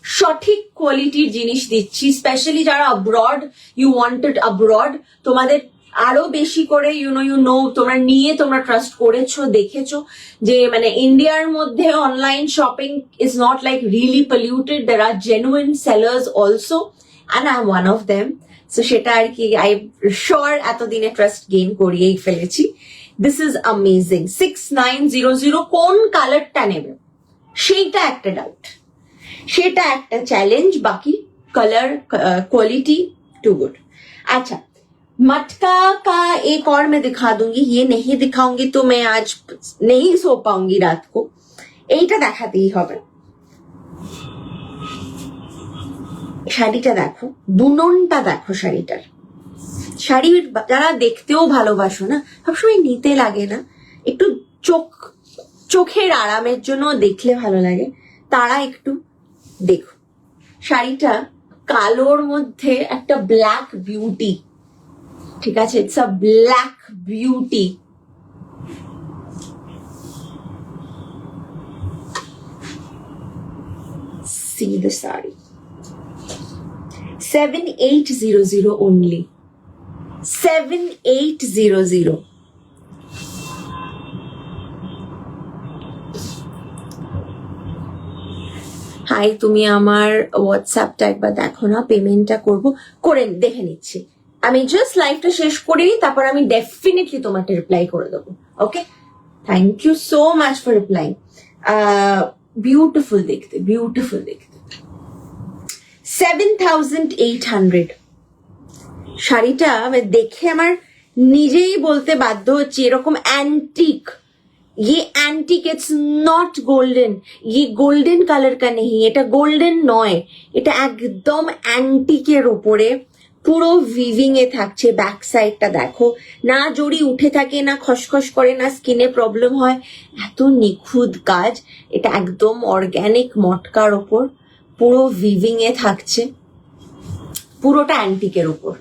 Speaker 1: সঠিক কোয়ালিটির জিনিস দিচ্ছি। স্পেশালি যারা অ্যাব্রড, ইউ ওয়ান্টেড অ্যাব্রড, তোমাদের আরো বেশি করে ইউ নো তোমরা নিয়ে তোমরা ট্রাস্ট করেছো, দেখেছো যে মানে ইন্ডিয়ার মধ্যে online shopping is not like really polluted, there are genuine sellers also, and I am one of them. So সেটা আর কি আই শিওর এতদিনে ট্রাস্ট গেইন করিয়েই ফেলেছি। This is amazing. 6900, কোন কালারটা নেবে সেইটা একটা ডাউট, সেটা একটা চ্যালেঞ্জ, বাকি कलर क्वालिटी टू गुड। अच्छा, मटका का एक और मैं दिखा दूंगी, ये नहीं दिखाऊंगी तो मैं आज नहीं सो पाऊंगी रात को, এইটা দেখাতেই হবে। শাড়িটা দেখো, বুননটা দেখো শাড়িটার। শাড়ি যারা দেখতেও ভালোবাসো না, সবসময় নিতে লাগে না, একটু চোখের আরামের জন্য দেখলে ভালো লাগে, তারা একটু দেখো। শাড়িটা কালোর মধ্যে একটা ব্ল্যাক বিউটি, ঠিক আছে, it's a black beauty. See the saree. 7800 only. 7800. Hi, তুমি আমার হোয়াটসঅ্যাপটা একবার দেখো না, পেমেন্টটা করে দেখে নিচ্ছি। আমি জাস্ট লাইভটা শেষ করে নিই, তারপর আমি ডেফিনেটলি তোমাকে রিপ্লাই করে দেবো। Okay, thank you so much for reply. Beautiful দেখতে, বিউটিফুল দেখতে। 7800 শাড়িটা দেখে আমার নিজেই বলতে বাধ্য হচ্ছি, এরকম অ্যান্টিক, ये एंटीक, इट्स नॉट गोल्डन, ये गोल्डन कलर का नहीं, এটা গোল্ডেন নয়, এটা একদম অ্যান্টিকের উপরে পুরো উইভিং এ থাকছে। ব্যাক সাইডটা দেখো, না জড়ি উঠে থাকে, না খসখস করে, না স্কিনে প্রবলেম হয়, এত নিখুঁত কাজ। এটা একদম অর্গানিক মটকার ওপর পুরো উইভিং এ থাকছে, পুরোটা অ্যান্টিকের ওপর,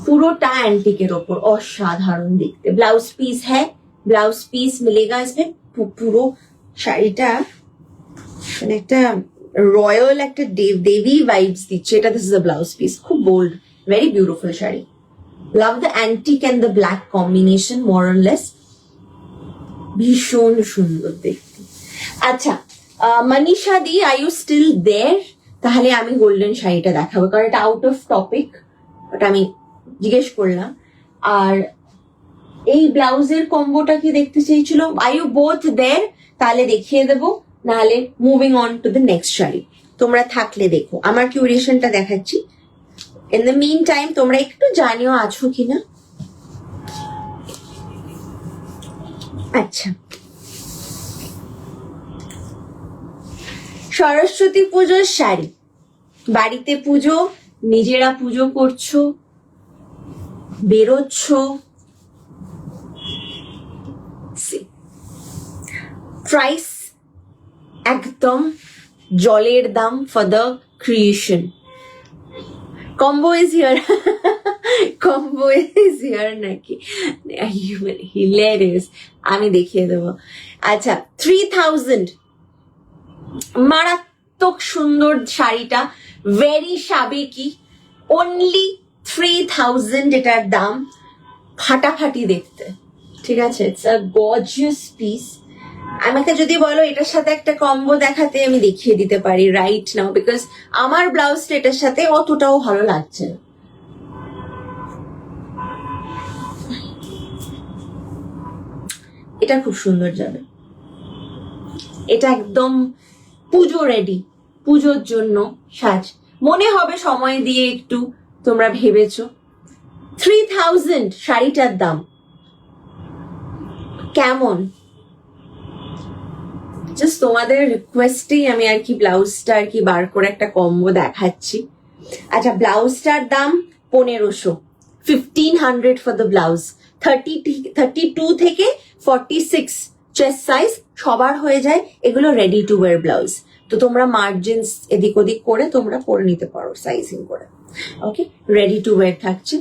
Speaker 1: পুরোটা অ্যান্টিকের ওপর, অসাধারণ দেখতে। ব্লাউজ পিস হ্যাঁ, ব্লাউজ পিস মিলেগা इसमें। পুরো শাড়িটা মানে একটা রয়্যাল, একটা দেবী ভাইবস দিচ্ছে এটা। This is a blouse piece, খুব bold, very beautiful sari. Love the antique and the black combination, more or less ভীষণ সুন্দর দেখতে। আচ্ছা, Manisha di, are you still there? তাহলে আমি গোল্ডেন শাড়িটা দেখাবো, কারণ এটা আউট অফ টপিক, বাট আমি জিজ্ঞেস করলাম। আর এই ব্লাউজের কম্বোটা কি দেখতে চেয়েছিল? আর ইউ বোথ দেয়ার? তাহলে দেখিয়ে দেবো, নাহলে moving on to the next sari. তোমরা থাকলে দেখো, আমার কিউরেশনটা দেখাচ্ছি। ইন দ্য মিন টাইম তোমরা একটু জানিও আছো কিনা। আচ্ছা, সরস্বতী পুজোর শাড়ি, বাড়িতে পুজো, নিজেরা পুজো করছো, বেরোচ্ছ, প্রাইস একদম জলের দাম for the creation. Combo is here, combo is here নাকি? হিলেরিয়াস, আমি দেখিয়ে দেবো। আচ্ছা, 3000, মারাত্মক সুন্দর শাড়িটা, ভেরি সাবেকি, অনলি 3000 এটার দাম, ফাটাফাটি দেখতে, ঠিক আছে? It's a gorgeous piece. আমাকে যদি বলো এটার সাথে একটা কম্বো দেখাতে, আমি দেখিয়ে দিতে পারি রাইট নাও, বিকজ আমার ব্লাউজটা এটার সাথে অতটাও ভালো লাগছে না। এটা খুব সুন্দর যাবে, এটা একদম পুজো রেডি, পুজোর জন্য সাজ, মনে হবে সময় দিয়ে একটু তোমরা ভেবেছো। 3000 শাড়িটার দাম কেমন? জাস্ট তোমাদের রিকোয়েস্টেই আমি আর কি ব্লাউজটা আর কি বার করে একটা কম্বো দেখাচ্ছি। আচ্ছা, ব্লাউজটার দাম 1500, 1500 ফর দ্য ব্লাউজ। 32 থেকে 46 চেস্ট সাইজ সবার হয়ে যায়, এগুলো রেডি টু ওয়্যার ব্লাউজ। তো তোমরা মার্জিনস এদিক ওদিক করে তোমরা পরে নিতে পারো সাইজিং করে। ওকে, রেডি টু ওয়্যার থাকছে।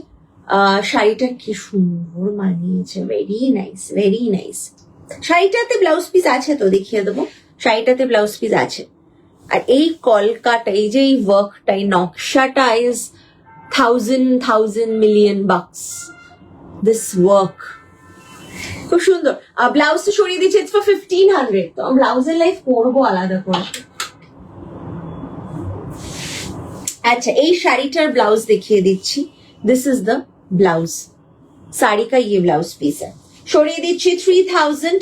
Speaker 1: শাড়িটা কি সুন্দর মানিয়েছে, ভেরি নাইস, ভেরি নাইস। শাড়িটাতে ব্লাউজ পিস আছে তো, দেখিয়ে দেবো। শাড়িটাতে ব্লাউজ পিস আছে। আর এই কলকাটা, এই যে এই ওয়ার্কটা, এই নকশাটা is 1000 million bucks, this work খুব সুন্দর। ব্লাউজটা সরিয়ে দিচ্ছে, ইটস ফর 1500। তো ব্লাউজের লাইফ করবো আলাদা করে। আচ্ছা, এই শাড়িটার ব্লাউজ দেখিয়ে দিচ্ছি। This is the blouse, sari का ये ब्लाउज पीस है। সরিয়ে দিচ্ছি 3000।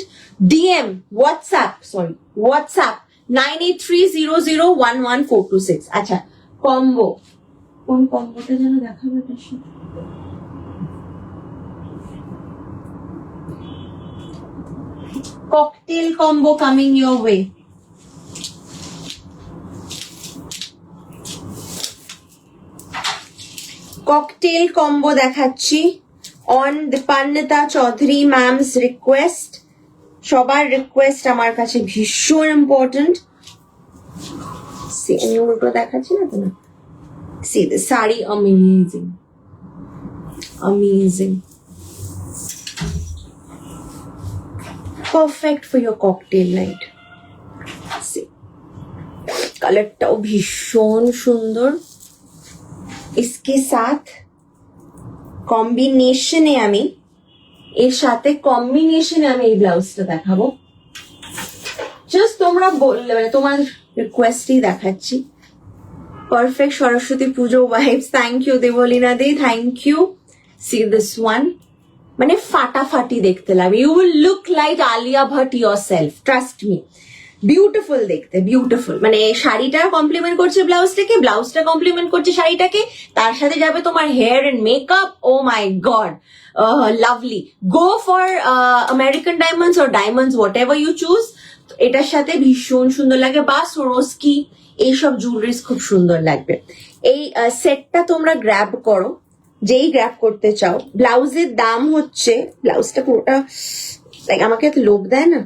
Speaker 1: DM WhatsApp, sorry WhatsApp 9830011426। আচ্ছা, কম্বো, কোন কম্বোটা যেন দেখাবো এটার সাথে? Cocktail combo coming your way. Cocktail combo দেখাচ্ছি অন দীপান্বিতা চৌধুরী ম্যামস রিকোয়েস্ট। সবার রিকোয়েস্ট আমার কাছে ভীষণ ইম্পর্টেন্ট। আমি উল্টো দেখাচ্ছি না তো, না? See the saree, amazing, amazing, perfect for your cocktail night. See, কালারটাও ভীষণ সুন্দর। इसके साथ কম্বিনেশনে আমি এই ব্লাউজটা দেখাবো। জাস্ট তোমরা বললে, মানে তোমার রিকোয়েস্টই দেখাচ্ছি। Perfect Saraswati Puja vibes. Thank you Deboleena di, thank you. See this one, মানে ফাটাফাটি দেখতে লাগবে। You will look like Alia Bhatt yourself, trust me. Beautiful দেখতে, বিউটিফুল। মানে শাড়িটা কমপ্লিমেন্ট করছে ব্লাউজটাকে, ব্লাউজটা কমপ্লিমেন্ট করছে শাড়িটাকে, তার সাথে যাবে তোমার hair and makeup. Oh my god, lovely. Go for American diamonds or diamonds, whatever you choose. এটার সাথে ভীষণ সুন্দর লাগে, বা সোরোস্কি, এইসব জুয়েলারিজ খুব সুন্দর লাগবে। এই সেটটা তোমরা গ্র্যাব করো, যেই গ্র্যাব করতে চাও। ব্লাউজের দাম হচ্ছে, ব্লাউজটা পুরোটা আমাকে এত লোভ দেয় না।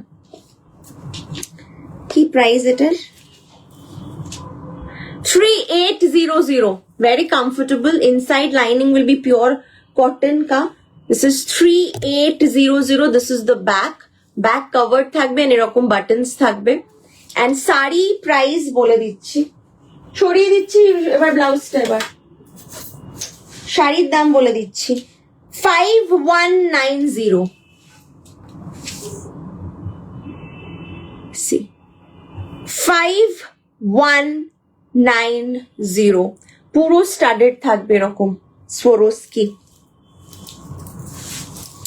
Speaker 1: কি প্রাইস এটার? 3800, very comfortable. Inside lining will be pure cotton ka. This is 3800. This is the back covered থাকবে, এরকম buttons থাকবে। and saree price বলে দিচ্ছি, সরিয়ে দিচ্ছি এবার ব্লাউজটা। এবার শাড়ির দাম বলে দিচ্ছি 5190। see, 5190, পুরো স্টাডেড থাকবে এরকম সোরোস্কি।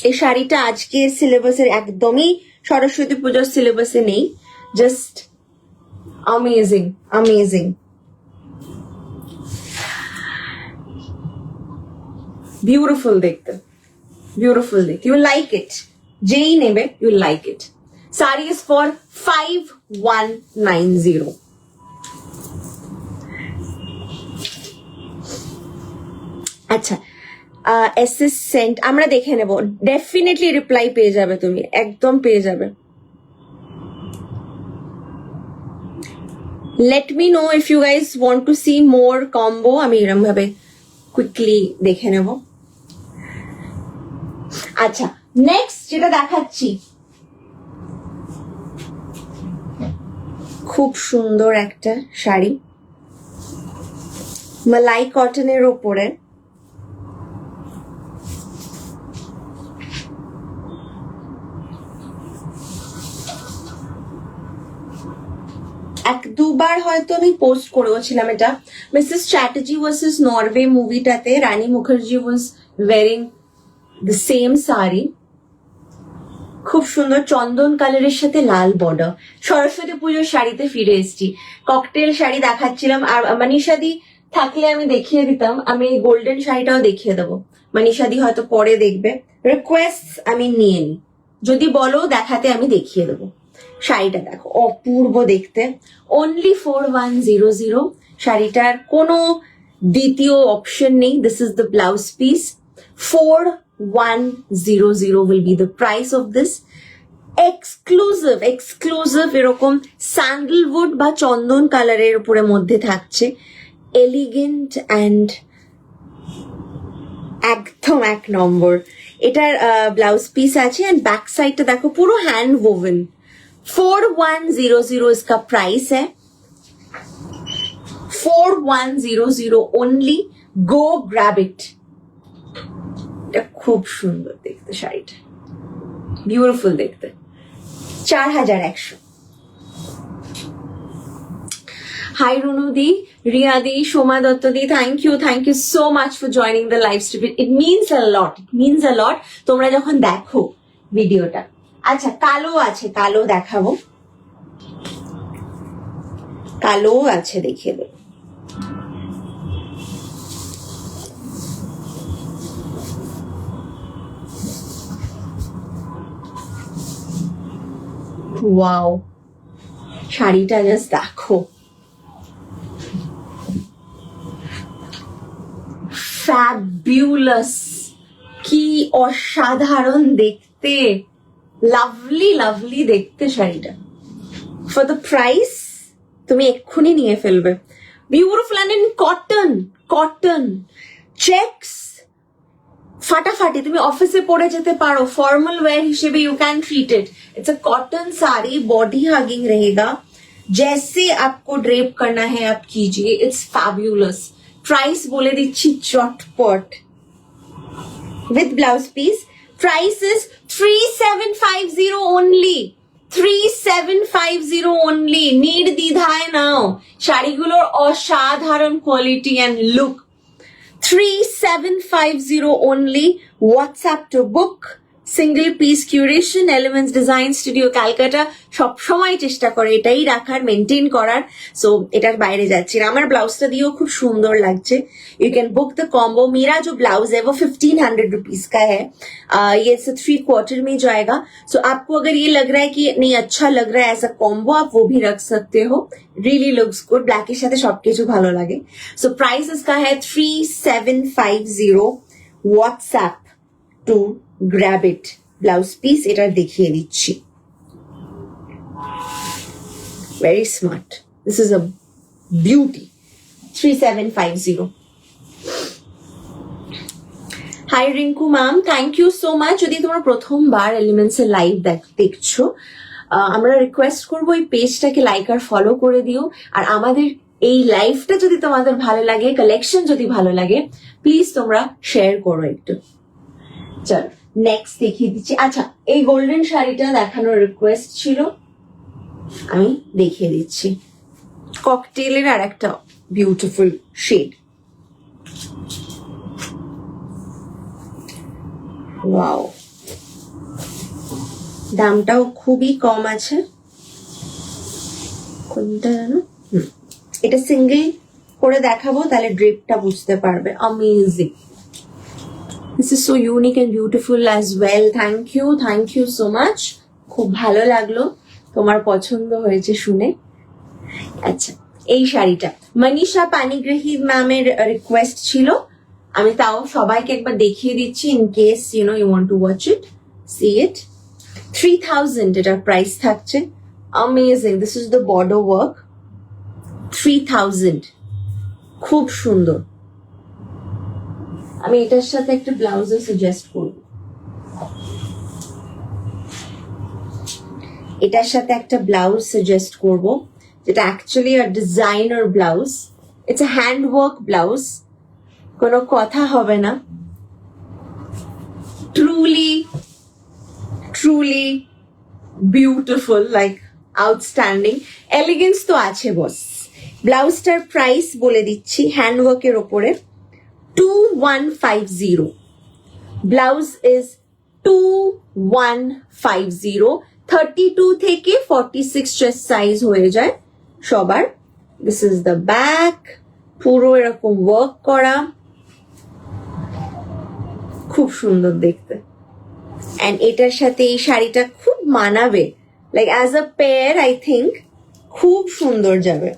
Speaker 1: এই শাড়িটা আজকে সিলেবাসের একদমই সরস্বতী পুজোর সিলেবাসে নেই। জাস্ট অ্যামেজিং, অ্যামেজিং, বিউটিফুল দেখতে, বিউটিফুল দেখতে। ইউ লাইক ইট, যেই নেবে ইউ লাইক ইট। সারি ইজ ফর 5190। আচ্ছা, এসএস সেন্ট আমরা দেখে নেব, ডেফিনেটলি রিপ্লাই পেয়ে যাবে, তুমি একদম পেয়ে যাবে। Let me know if you guys want to see more combo. আমি এরকম ভাবে কুইকলি দেখে নেব। আচ্ছা, নেক্সট যেটা দেখাচ্ছি, খুব সুন্দর একটা শাড়ি, মালাই কটনের ওপরে। এক দুবার হয়তো আমি পোস্ট করেছিলাম এটা, মিসেস চ্যাটার্জি ভার্সেস নরওয়ে মুভিটাতে Rani Mukherjee was wearing the same sari, খুব সুন্দর চন্দন কালারের সাথে লাল বর্ডার। সরস্বতী পুজোর শাড়িতে ফিরে এসেছি, ককটেল শাড়ি দেখাচ্ছিলাম, আর মনীষাদি থাকলে আমি দেখিয়ে দিতাম, আমি গোল্ডেন শাড়িটাও দেখিয়ে দেবো, মনীষাদি হয়তো পরে দেখবে, রিকোয়েস্ট আমি নিয়ে নিই, যদি বলো দেখাতে আমি দেখিয়ে দেবো। শাড়িটা দেখো অপূর্ব দেখতে, অনলি 4100, শাড়িটার কোনো দ্বিতীয় অপশন নেই। This is the blouse piece, 4100 will be the price of this. Exclusive এরকম স্যান্ডেলউড বা চন্দন কালারের উপরে মধ্যে থাকছে, এলিগেন্ট অ্যান্ড একদম এক নম্বর। এটার ব্লাউজ পিস আছে, অ্যান্ড ব্যাক সাইডটা দেখো পুরো হ্যান্ড ওভেন। 4100 इसका प्राइस है, 4100 only, go grab it। এটা খুব সুন্দর দেখতে শাড়িটা, বিউটিফুল দেখতে, 4100। হাই রুনুদি, রিয়াদি, সোমা দত্তদি, thank you so much for joining the live stream. It means a lot তোমরা যখন দেখো ভিডিওটা। আচ্ছা, কালো আছে, কালো দেখাবো, কালো আছে দেখিয়ে দেবো। ওয়াও, শাড়িটা জাস্ট দেখো, ফ্যাবুলাস, কি অসাধারণ দেখতে, লাভলি দেখতে শাড়িটা। ফর দ্য প্রাইস তুমি এক্ষুনি নিয়ে ফেলবে, beautiful and in cotton checks, ফাটাফাটি, তুমি অফিসে পরে যেতে পারো, ফর্মাল ওয়্যার হিসেবে you can treat it. It's a cotton sari, body hugging रहेगा, जैसे आपको ड्रेप करना है आप कीजिए, इट्स फैब्यूलस। प्राइस बोले दिच्छी चटपट, with blouse piece, price is 3750 only, 3750 only। নির্দ্বিধায় নাও, শাড়িগুলোর অসাধারণ quality and look. 3750 only, WhatsApp to book, single piece curation, Elements Design Studio Calcutta সবসময় চেষ্টা করে এটাই রাখার, মেনটেন করার। সো এটার বাইরে যাচ্ছি না। আমার ব্লাউজটা দিয়েও খুব সুন্দর লাগছে। You can book the combo. मेरा जो ब्लाउज है वो 1500 रुपीज का है, ये 3/4 में जाएगा। सो आपको अगर ये लग रहा है कि नहीं अच्छा लग रहा है एज अ कॉम्बो, आप वो भी रख सकते हो, रियली लुक्स गुड, ब्लैक के साथ सबकिछु ভালো লাগে। सो प्राइस इसका है 3750, WhatsApp to grab it. Blouse piece এটা দেখিয়ে দিচ্ছি, very smart, this is a beauty. 3750। Hi Rinku ma'am, thank you so much. যদি তোমরা প্রথমবার এলিমেন্টস এর লাইভ দেখছো, আমরা রিকোয়েস্ট করবো এই পেজটাকে লাইক আর ফলো করে দিও, আর আমাদের এই লাইভটা যদি তোমাদের ভালো লাগে, কালেকশন যদি ভালো লাগে, প্লিজ তোমরা শেয়ার করো একটু। চলো নেক্সট দেখিয়ে দিচ্ছি। আচ্ছা, এই গোল্ডেন শাড়িটা দেখানোর রিকোয়েস্ট ছিল, আমি দেখিয়ে দিচ্ছি। ককটেলের আর একটা বিউটিফুল শেড, ওয়াও, দামটাও খুবই কম আছে। কোনটা জানো? এটা সিঙ্গেল করে দেখাবো, তাহলে ড্রেপটা বুঝতে পারবে। Amazing, this is so unique and beautiful as well. Thank you so much. খুব ভালো লাগলো, তোমার পছন্দ হয়েছে শুনে। আচ্ছা, এই শাড়িটা মনীষা পানিগ্রাহী ম্যামের রিকোয়েস্ট ছিল, আমি তাও সবাইকে একবার দেখিয়ে দিচ্ছি in case you want to watch it, see it. 3000 এটার প্রাইস থাকছে। Amazing, this is the border work. 3000, খুব সুন্দর। আমি এটার সাথে একটা ব্লাউজও সাজেস্ট করব, এটার সাথে একটা ব্লাউজ সাজেস্ট করব যেটা actually a designer blouse. It's a hand work blouse, কোনো কথা হবে না। Truly beautiful, like outstanding. Elegance তো আছে বস। ব্লাউজটার প্রাইস বলে দিচ্ছি, হ্যান্ড ওয়ার্কের ওপরে 2150। Blouse is 2150। 32 থেকে 46 চেস্ট সাইজ হয়ে যায় সবার। দিস ইজ দ্য ব্যাক, পুরো এরকম ওয়ার্ক করা, খুব সুন্দর দেখতে। অ্যান্ড এটার সাথে এই শাড়িটা খুব মানাবে, like as a pair I think খুব সুন্দর যাবে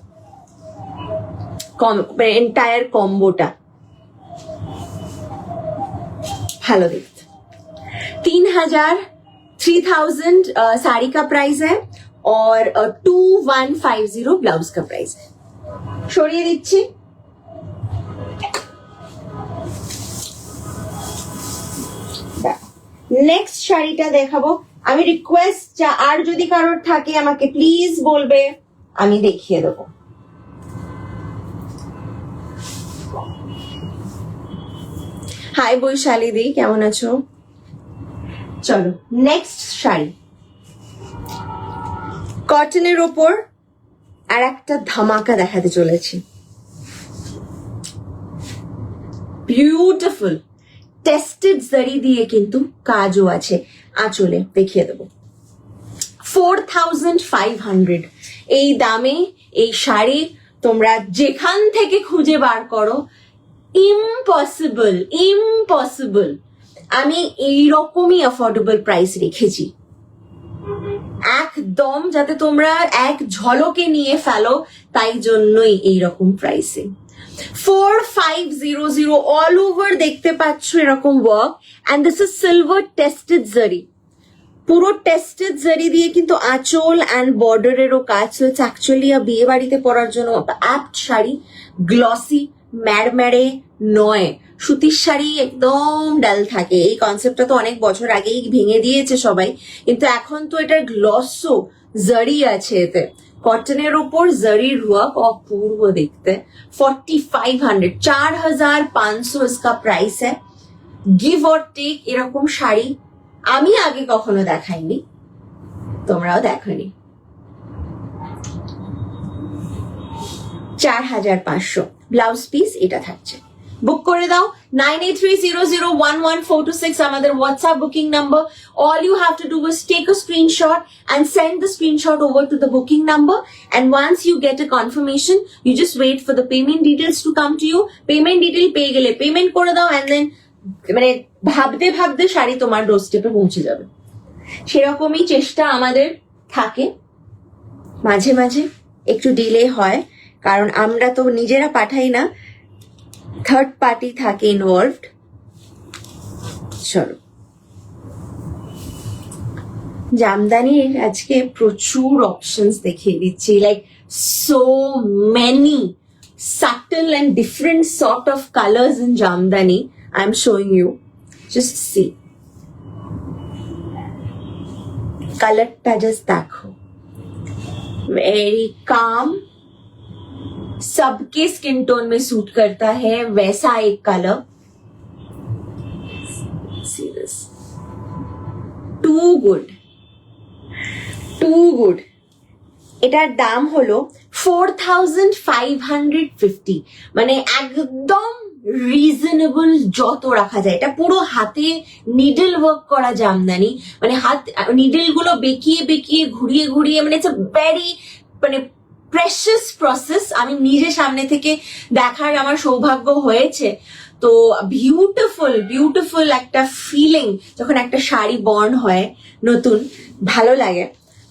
Speaker 1: এন্টায়ার কম্বোটা, ভালো দেখতে। 3000 साड़ी का प्राइस है और 2150 ब्लाउज का प्राइस है। সরিয়ে দিচ্ছি। নেক্সট শাড়িটা দেখাবো। আমি রিকোয়েস্ট, আর যদি কারোর থাকে আমাকে প্লিজ বলবে, আমি দেখিয়ে দেবো। হাই বৈশালী দি, কেমন আছো? চলো নেক্সট শাড়ি, কটনের ওপর আর একটা ধামাকা দেখাতে চলেছি। বিউটিফুল টেস্টেড জারি দিয়ে কিন্তু কাজও আছে, আঁচলে দেখিয়ে দেবো। 4500 এই দামে এই শাড়ি তোমরা যেখান থেকে খুঁজে বার করো, ইম্পসিবল। আমি এইরকমই অ্যাফোর্ডেবল প্রাইস রেখেছি, একদম যাতে তোমরা এক ঝলকে নিয়ে ফেলো, তাই জন্যই এইরকম প্রাইসিং। 4500 অল ওভার দেখতে পাচ্ছ এরকম work, and this is silver tested zari, পুরো টেস্টেড জারি দিয়ে কিন্তু আঁচল অ্যান্ড বর্ডারেরও কাজ। ইটস অ্যাকচুয়ালি বিয়ে বাড়িতে পরার জন্য অ্যাপ্ট শাড়ি, গ্লসি, ম্যাড়ম্যাড়ে নয়। সুতির শাড়ি একদম ডাল থাকে, এই কনসেপ্টটা তো অনেক বছর আগেই ভেঙে দিয়েছে সবাই, কিন্তু এখন তো এটার গ্লসও জারি আছে এতে। কটনের ওপর জারির ওয়ার্ক অপূর্ব দেখতে। 4500, 4500 इसका प्राइस है। गिव और टेक এরকম শাড়ি আমি আগে কখনো দেখাইনি, তোমরাও দেখোনি। 4500 ব্লাউজ পিস এটা থাকছে। বুক করে দাও 9830011426 আমাদের WhatsApp booking number. All you have to do is take a screenshot and send the screenshot over to the booking number, and once you get a confirmation you just wait for the payment details to come to you. Payment detail পেয়ে গেলে payment করে দাও, and then মানে ভাবতে শাড়ি তোমার ডোরস্টেপে পৌঁছে যাবে। সেরকমই চেষ্টা আমাদের থাকে, মাঝে মাঝে একটু ডিলে হয়, কারণ আমরা তো নিজেরা পাঠাই না, থার্ড পার্টি থাকে ইনভলভড। চলো, জামদানির আজকে প্রচুর অপশনস দেখিয়ে দিচ্ছি, like so many subtle and different sort of colors in Jamdani I'm showing you. Just see. कलरটা just देखो, very calm, सबके स्किन टोन में सूट करता है वैसा एक colour. See this, too good। এটার দাম হলো 4550, মানে একদম রিজনেবল যত রাখা যায়। এটা পুরো হাতে নিডল ওয়ার্ক করা জামদানি, মানে হাত নিডল গুলো বেঁকিয়ে ঘুরিয়ে, মানে ইটস আ ভেরি মানে প্রেশাস প্রসেস। আমি নিজে সামনে থেকে দেখার আমার সৌভাগ্য হয়েছে, তো বিউটিফুল বিউটিফুল একটা ফিলিং যখন একটা শাড়ি বর্ন হয় নতুন, ভালো লাগে।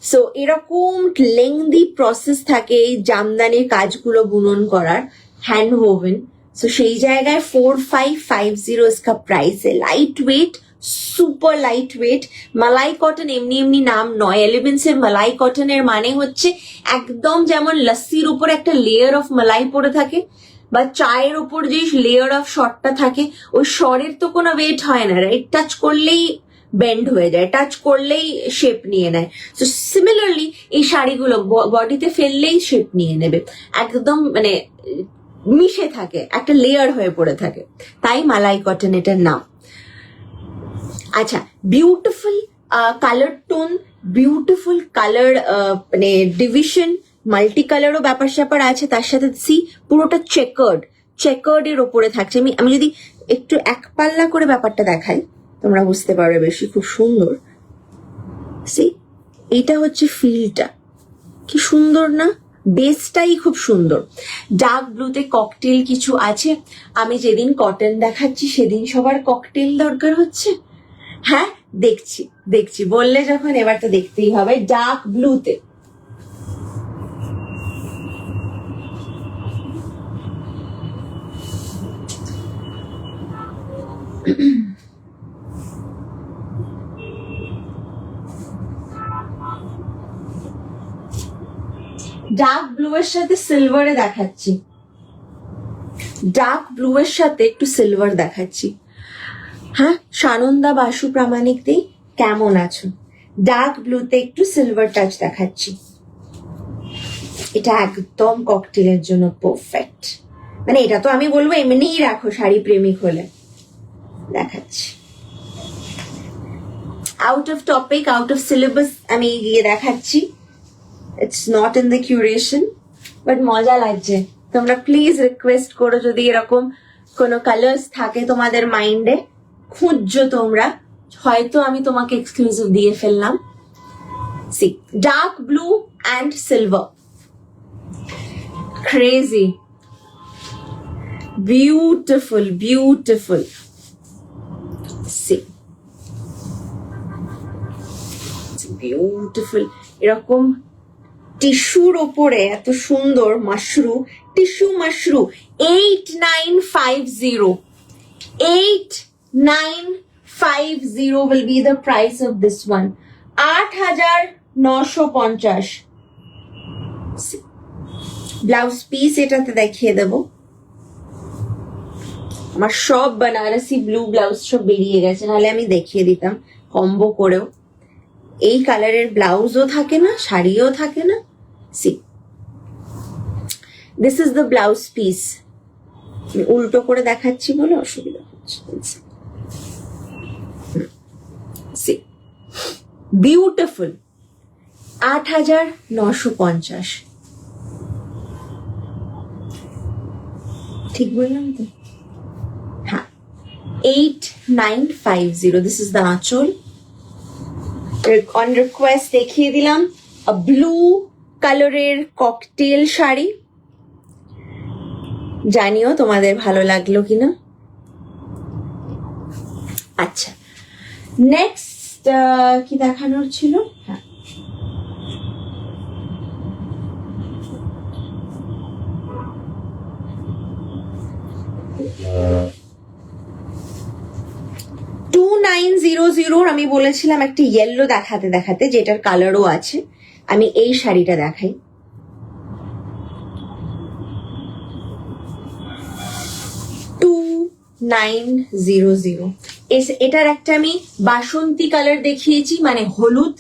Speaker 1: সো এরকম লেংদি প্রসেস থাকে এই জামদানির কাজগুলো বুনন করার, হ্যান্ড ওভেন। সো সেই জায়গায় 4550 इसका प्राइस है। Light weight, super light weight. Malai cotton এমনি এমনি নাম নয়, এলিমেন্টসের মালাই কটনের মানে হচ্ছে একদম যেমন লস্যির উপর একটা লেয়ার অফ মালাই পড়ে থাকে বা চায়ের উপর যে লেয়ার অফ শর্টটা থাকে, ওই শরের তো কোনো ওয়েট হয় না, রাইট? টাচ করলেই বেন্ড হয়ে যায়, টাচ করলেই শেপ নিয়ে নেয়। তো সিমিলারলি এই শাড়িগুলো বডিতে ফেললেই শেপ নিয়ে নেবে, একদম মানে মিশে থাকে, একটা লেয়ার হয়ে পড়ে থাকে, তাই মালাই কটন এটার নাম। আচ্ছা, beautiful colour tone, beautiful colour মানে ডিভিশন, মাল্টি কালারও ব্যাপার স্যাপার আছে তার সাথে। সি পুরোটা চেকার্ড এর ওপরে থাকছে। আমি যদি একটু এক পাল্লা করে ব্যাপারটা দেখাই তোমরা বুঝতে পারবে বেশি, খুব সুন্দর। সি এইটা হচ্ছে ফিলটা, কি সুন্দর না? বেসটাই খুব সুন্দর। ডার্ক ব্লুতে ককটেল কিছু আছে। আমি যেদিন কটন দেখাচ্ছি সেদিন সবার ককটেল দরকার হচ্ছে। হ্যাঁ দেখছি বললে যখন এবার তো দেখতেই হবে। ডার্ক ব্লুতে ডার্ক ব্লু এর সাথে সিলভারে দেখাচ্ছি, ডার্ক ব্লু এর সাথে একটু সিলভার দেখাচ্ছি। হ্যাঁ, সানন্দা বাসু প্রামাণিক দি কেমন আছো? ডার্ক ব্লুতে একটু সিলভার টাচ দেখাচ্ছি। এটা একদম ককটেলের জন্য পারফেক্ট। মানে এটা তো আমি বলবো এমনিই রাখো শাড়ি প্রেমিক হলে। দেখাচ্ছি out of topic, out of syllabus আমি গিয়ে দেখাচ্ছি। It's not in the curation, but মজা লাগছে। তোমরা প্লিজ রিকোয়েস্ট করো যদি এরকম কোনো কালার্স থাকে তোমাদের মাইন্ডে, খুঁজছো তোমরা, হয়তো আমি তোমাকে এক্সক্লুসিভ দিয়ে ফেললাম। See dark blue and silver, crazy, beautiful beautiful. See beautiful, এরকম টিস্যুর ওপরে এত সুন্দর mashru, tissue mashru. 8950 will be the price of this one. 8950। Blouse piece এটাতে দেখিয়ে দেব। আমার সব বানারসি ব্লু ব্লাউজ সব বেরিয়ে গেছে, নাহলে আমি দেখিয়ে দিতাম কম্বো করেও। এই কালারের ব্লাউজও থাকে না, শাড়িও থাকে না। C this is the blouse piece. উল্টো করে দেখাচ্ছি বলে অসুবিধা হচ্ছে। C beautiful, 8950। ঠিক বললাম তো? হ্যাঁ, 8950। দিস ইজ দ্য আঁচল। অন রিকোয়েস্ট দেখিয়ে দিলাম ব্লু কালারের ককটেল শাড়ি। জানিও তোমাদের ভালো লাগলো কিনা। আচ্ছা, নেক্সট কি দেখানোর ছিল? হ্যাঁ, আমি বলেছিলাম একটা ইয়েলো দেখাতে দেখাতে, যেটার কালারও আছে। আমি এই শাড়িটা দেখাই। এটার একটা আমি বাসন্তী কালার দেখিয়েছি, মানে হলুদ,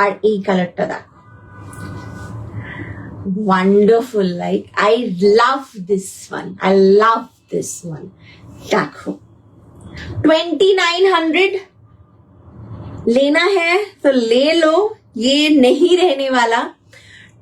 Speaker 1: আর এই কালারটা দেখো, wonderful. Like I love this one. দেখো 2900 लेना है तो ले लो, ये नहीं रहने वाला।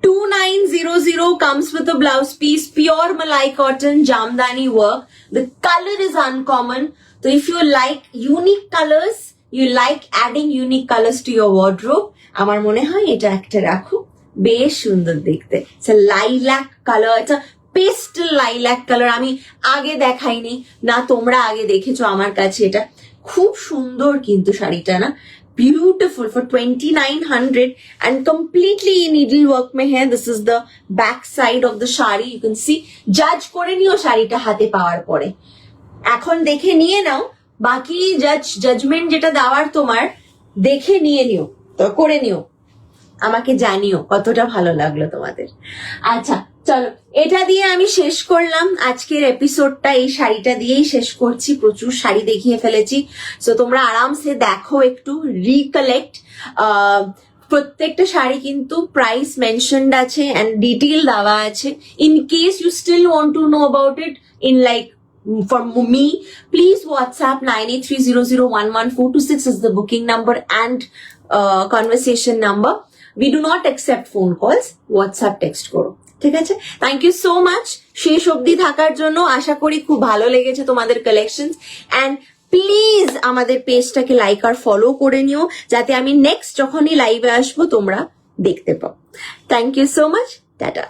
Speaker 1: 2900 comes with a blouse piece, pure malai cotton, jamdani work. The color is uncommon. So if you like unique colors, you like adding unique colors to your wardrobe, আমার মনে হয় এটা একটা রাখো, বেশ সুন্দর দেখতে। It's a lilac color, it's a pastel lilac colour, আমি আগে দেখাইনি না, তোমরা আগে দেখেছো আমার কাছে। এটা খুব সুন্দর কিন্তু শাড়িটা না, beautiful for 2900 and completely needlework mein hai. This is the back side of the shari, you can see. Judge kore niyo শাড়িটা হাতে পাওয়ার পরে, এখন দেখে নিয়ে নাও, বাকি জাজমেন্ট যেটা দেওয়ার তোমার দেখে নিয়ে নিও, তো করে নিও, আমাকে জানিও কতটা ভালো লাগলো তোমাদের। আচ্ছা চলো, এটা দিয়ে আমি শেষ করলাম আজকের এপিসোডটা, এই শাড়িটা দিয়েই শেষ করছি, প্রচুর শাড়ি দেখিয়ে ফেলেছি। সো তোমরা আরামসে দেখো, একটু রিকালেক্ট, প্রত্যেকটা শাড়ি কিন্তু প্রাইস মেনশনড আছে এন্ড ডিটেইল দেওয়া আছে। In case you still want to know about it in like for me, please WhatsApp 9830011426 is the booking number and conversation number. We do not accept phone calls, WhatsApp text করো, ঠিক আছে? Thank you so much শেষ অবধি থাকার জন্য, আশা করি খুব ভালো লেগেছে তোমাদের কালেকশনস। অ্যান্ড প্লিজ আমাদের পেজটাকে লাইক আর ফলো করে নিও, যাতে আমি নেক্সট যখনই লাইভে আসবো তোমরা দেখতে পাও। Thank you so much, tata.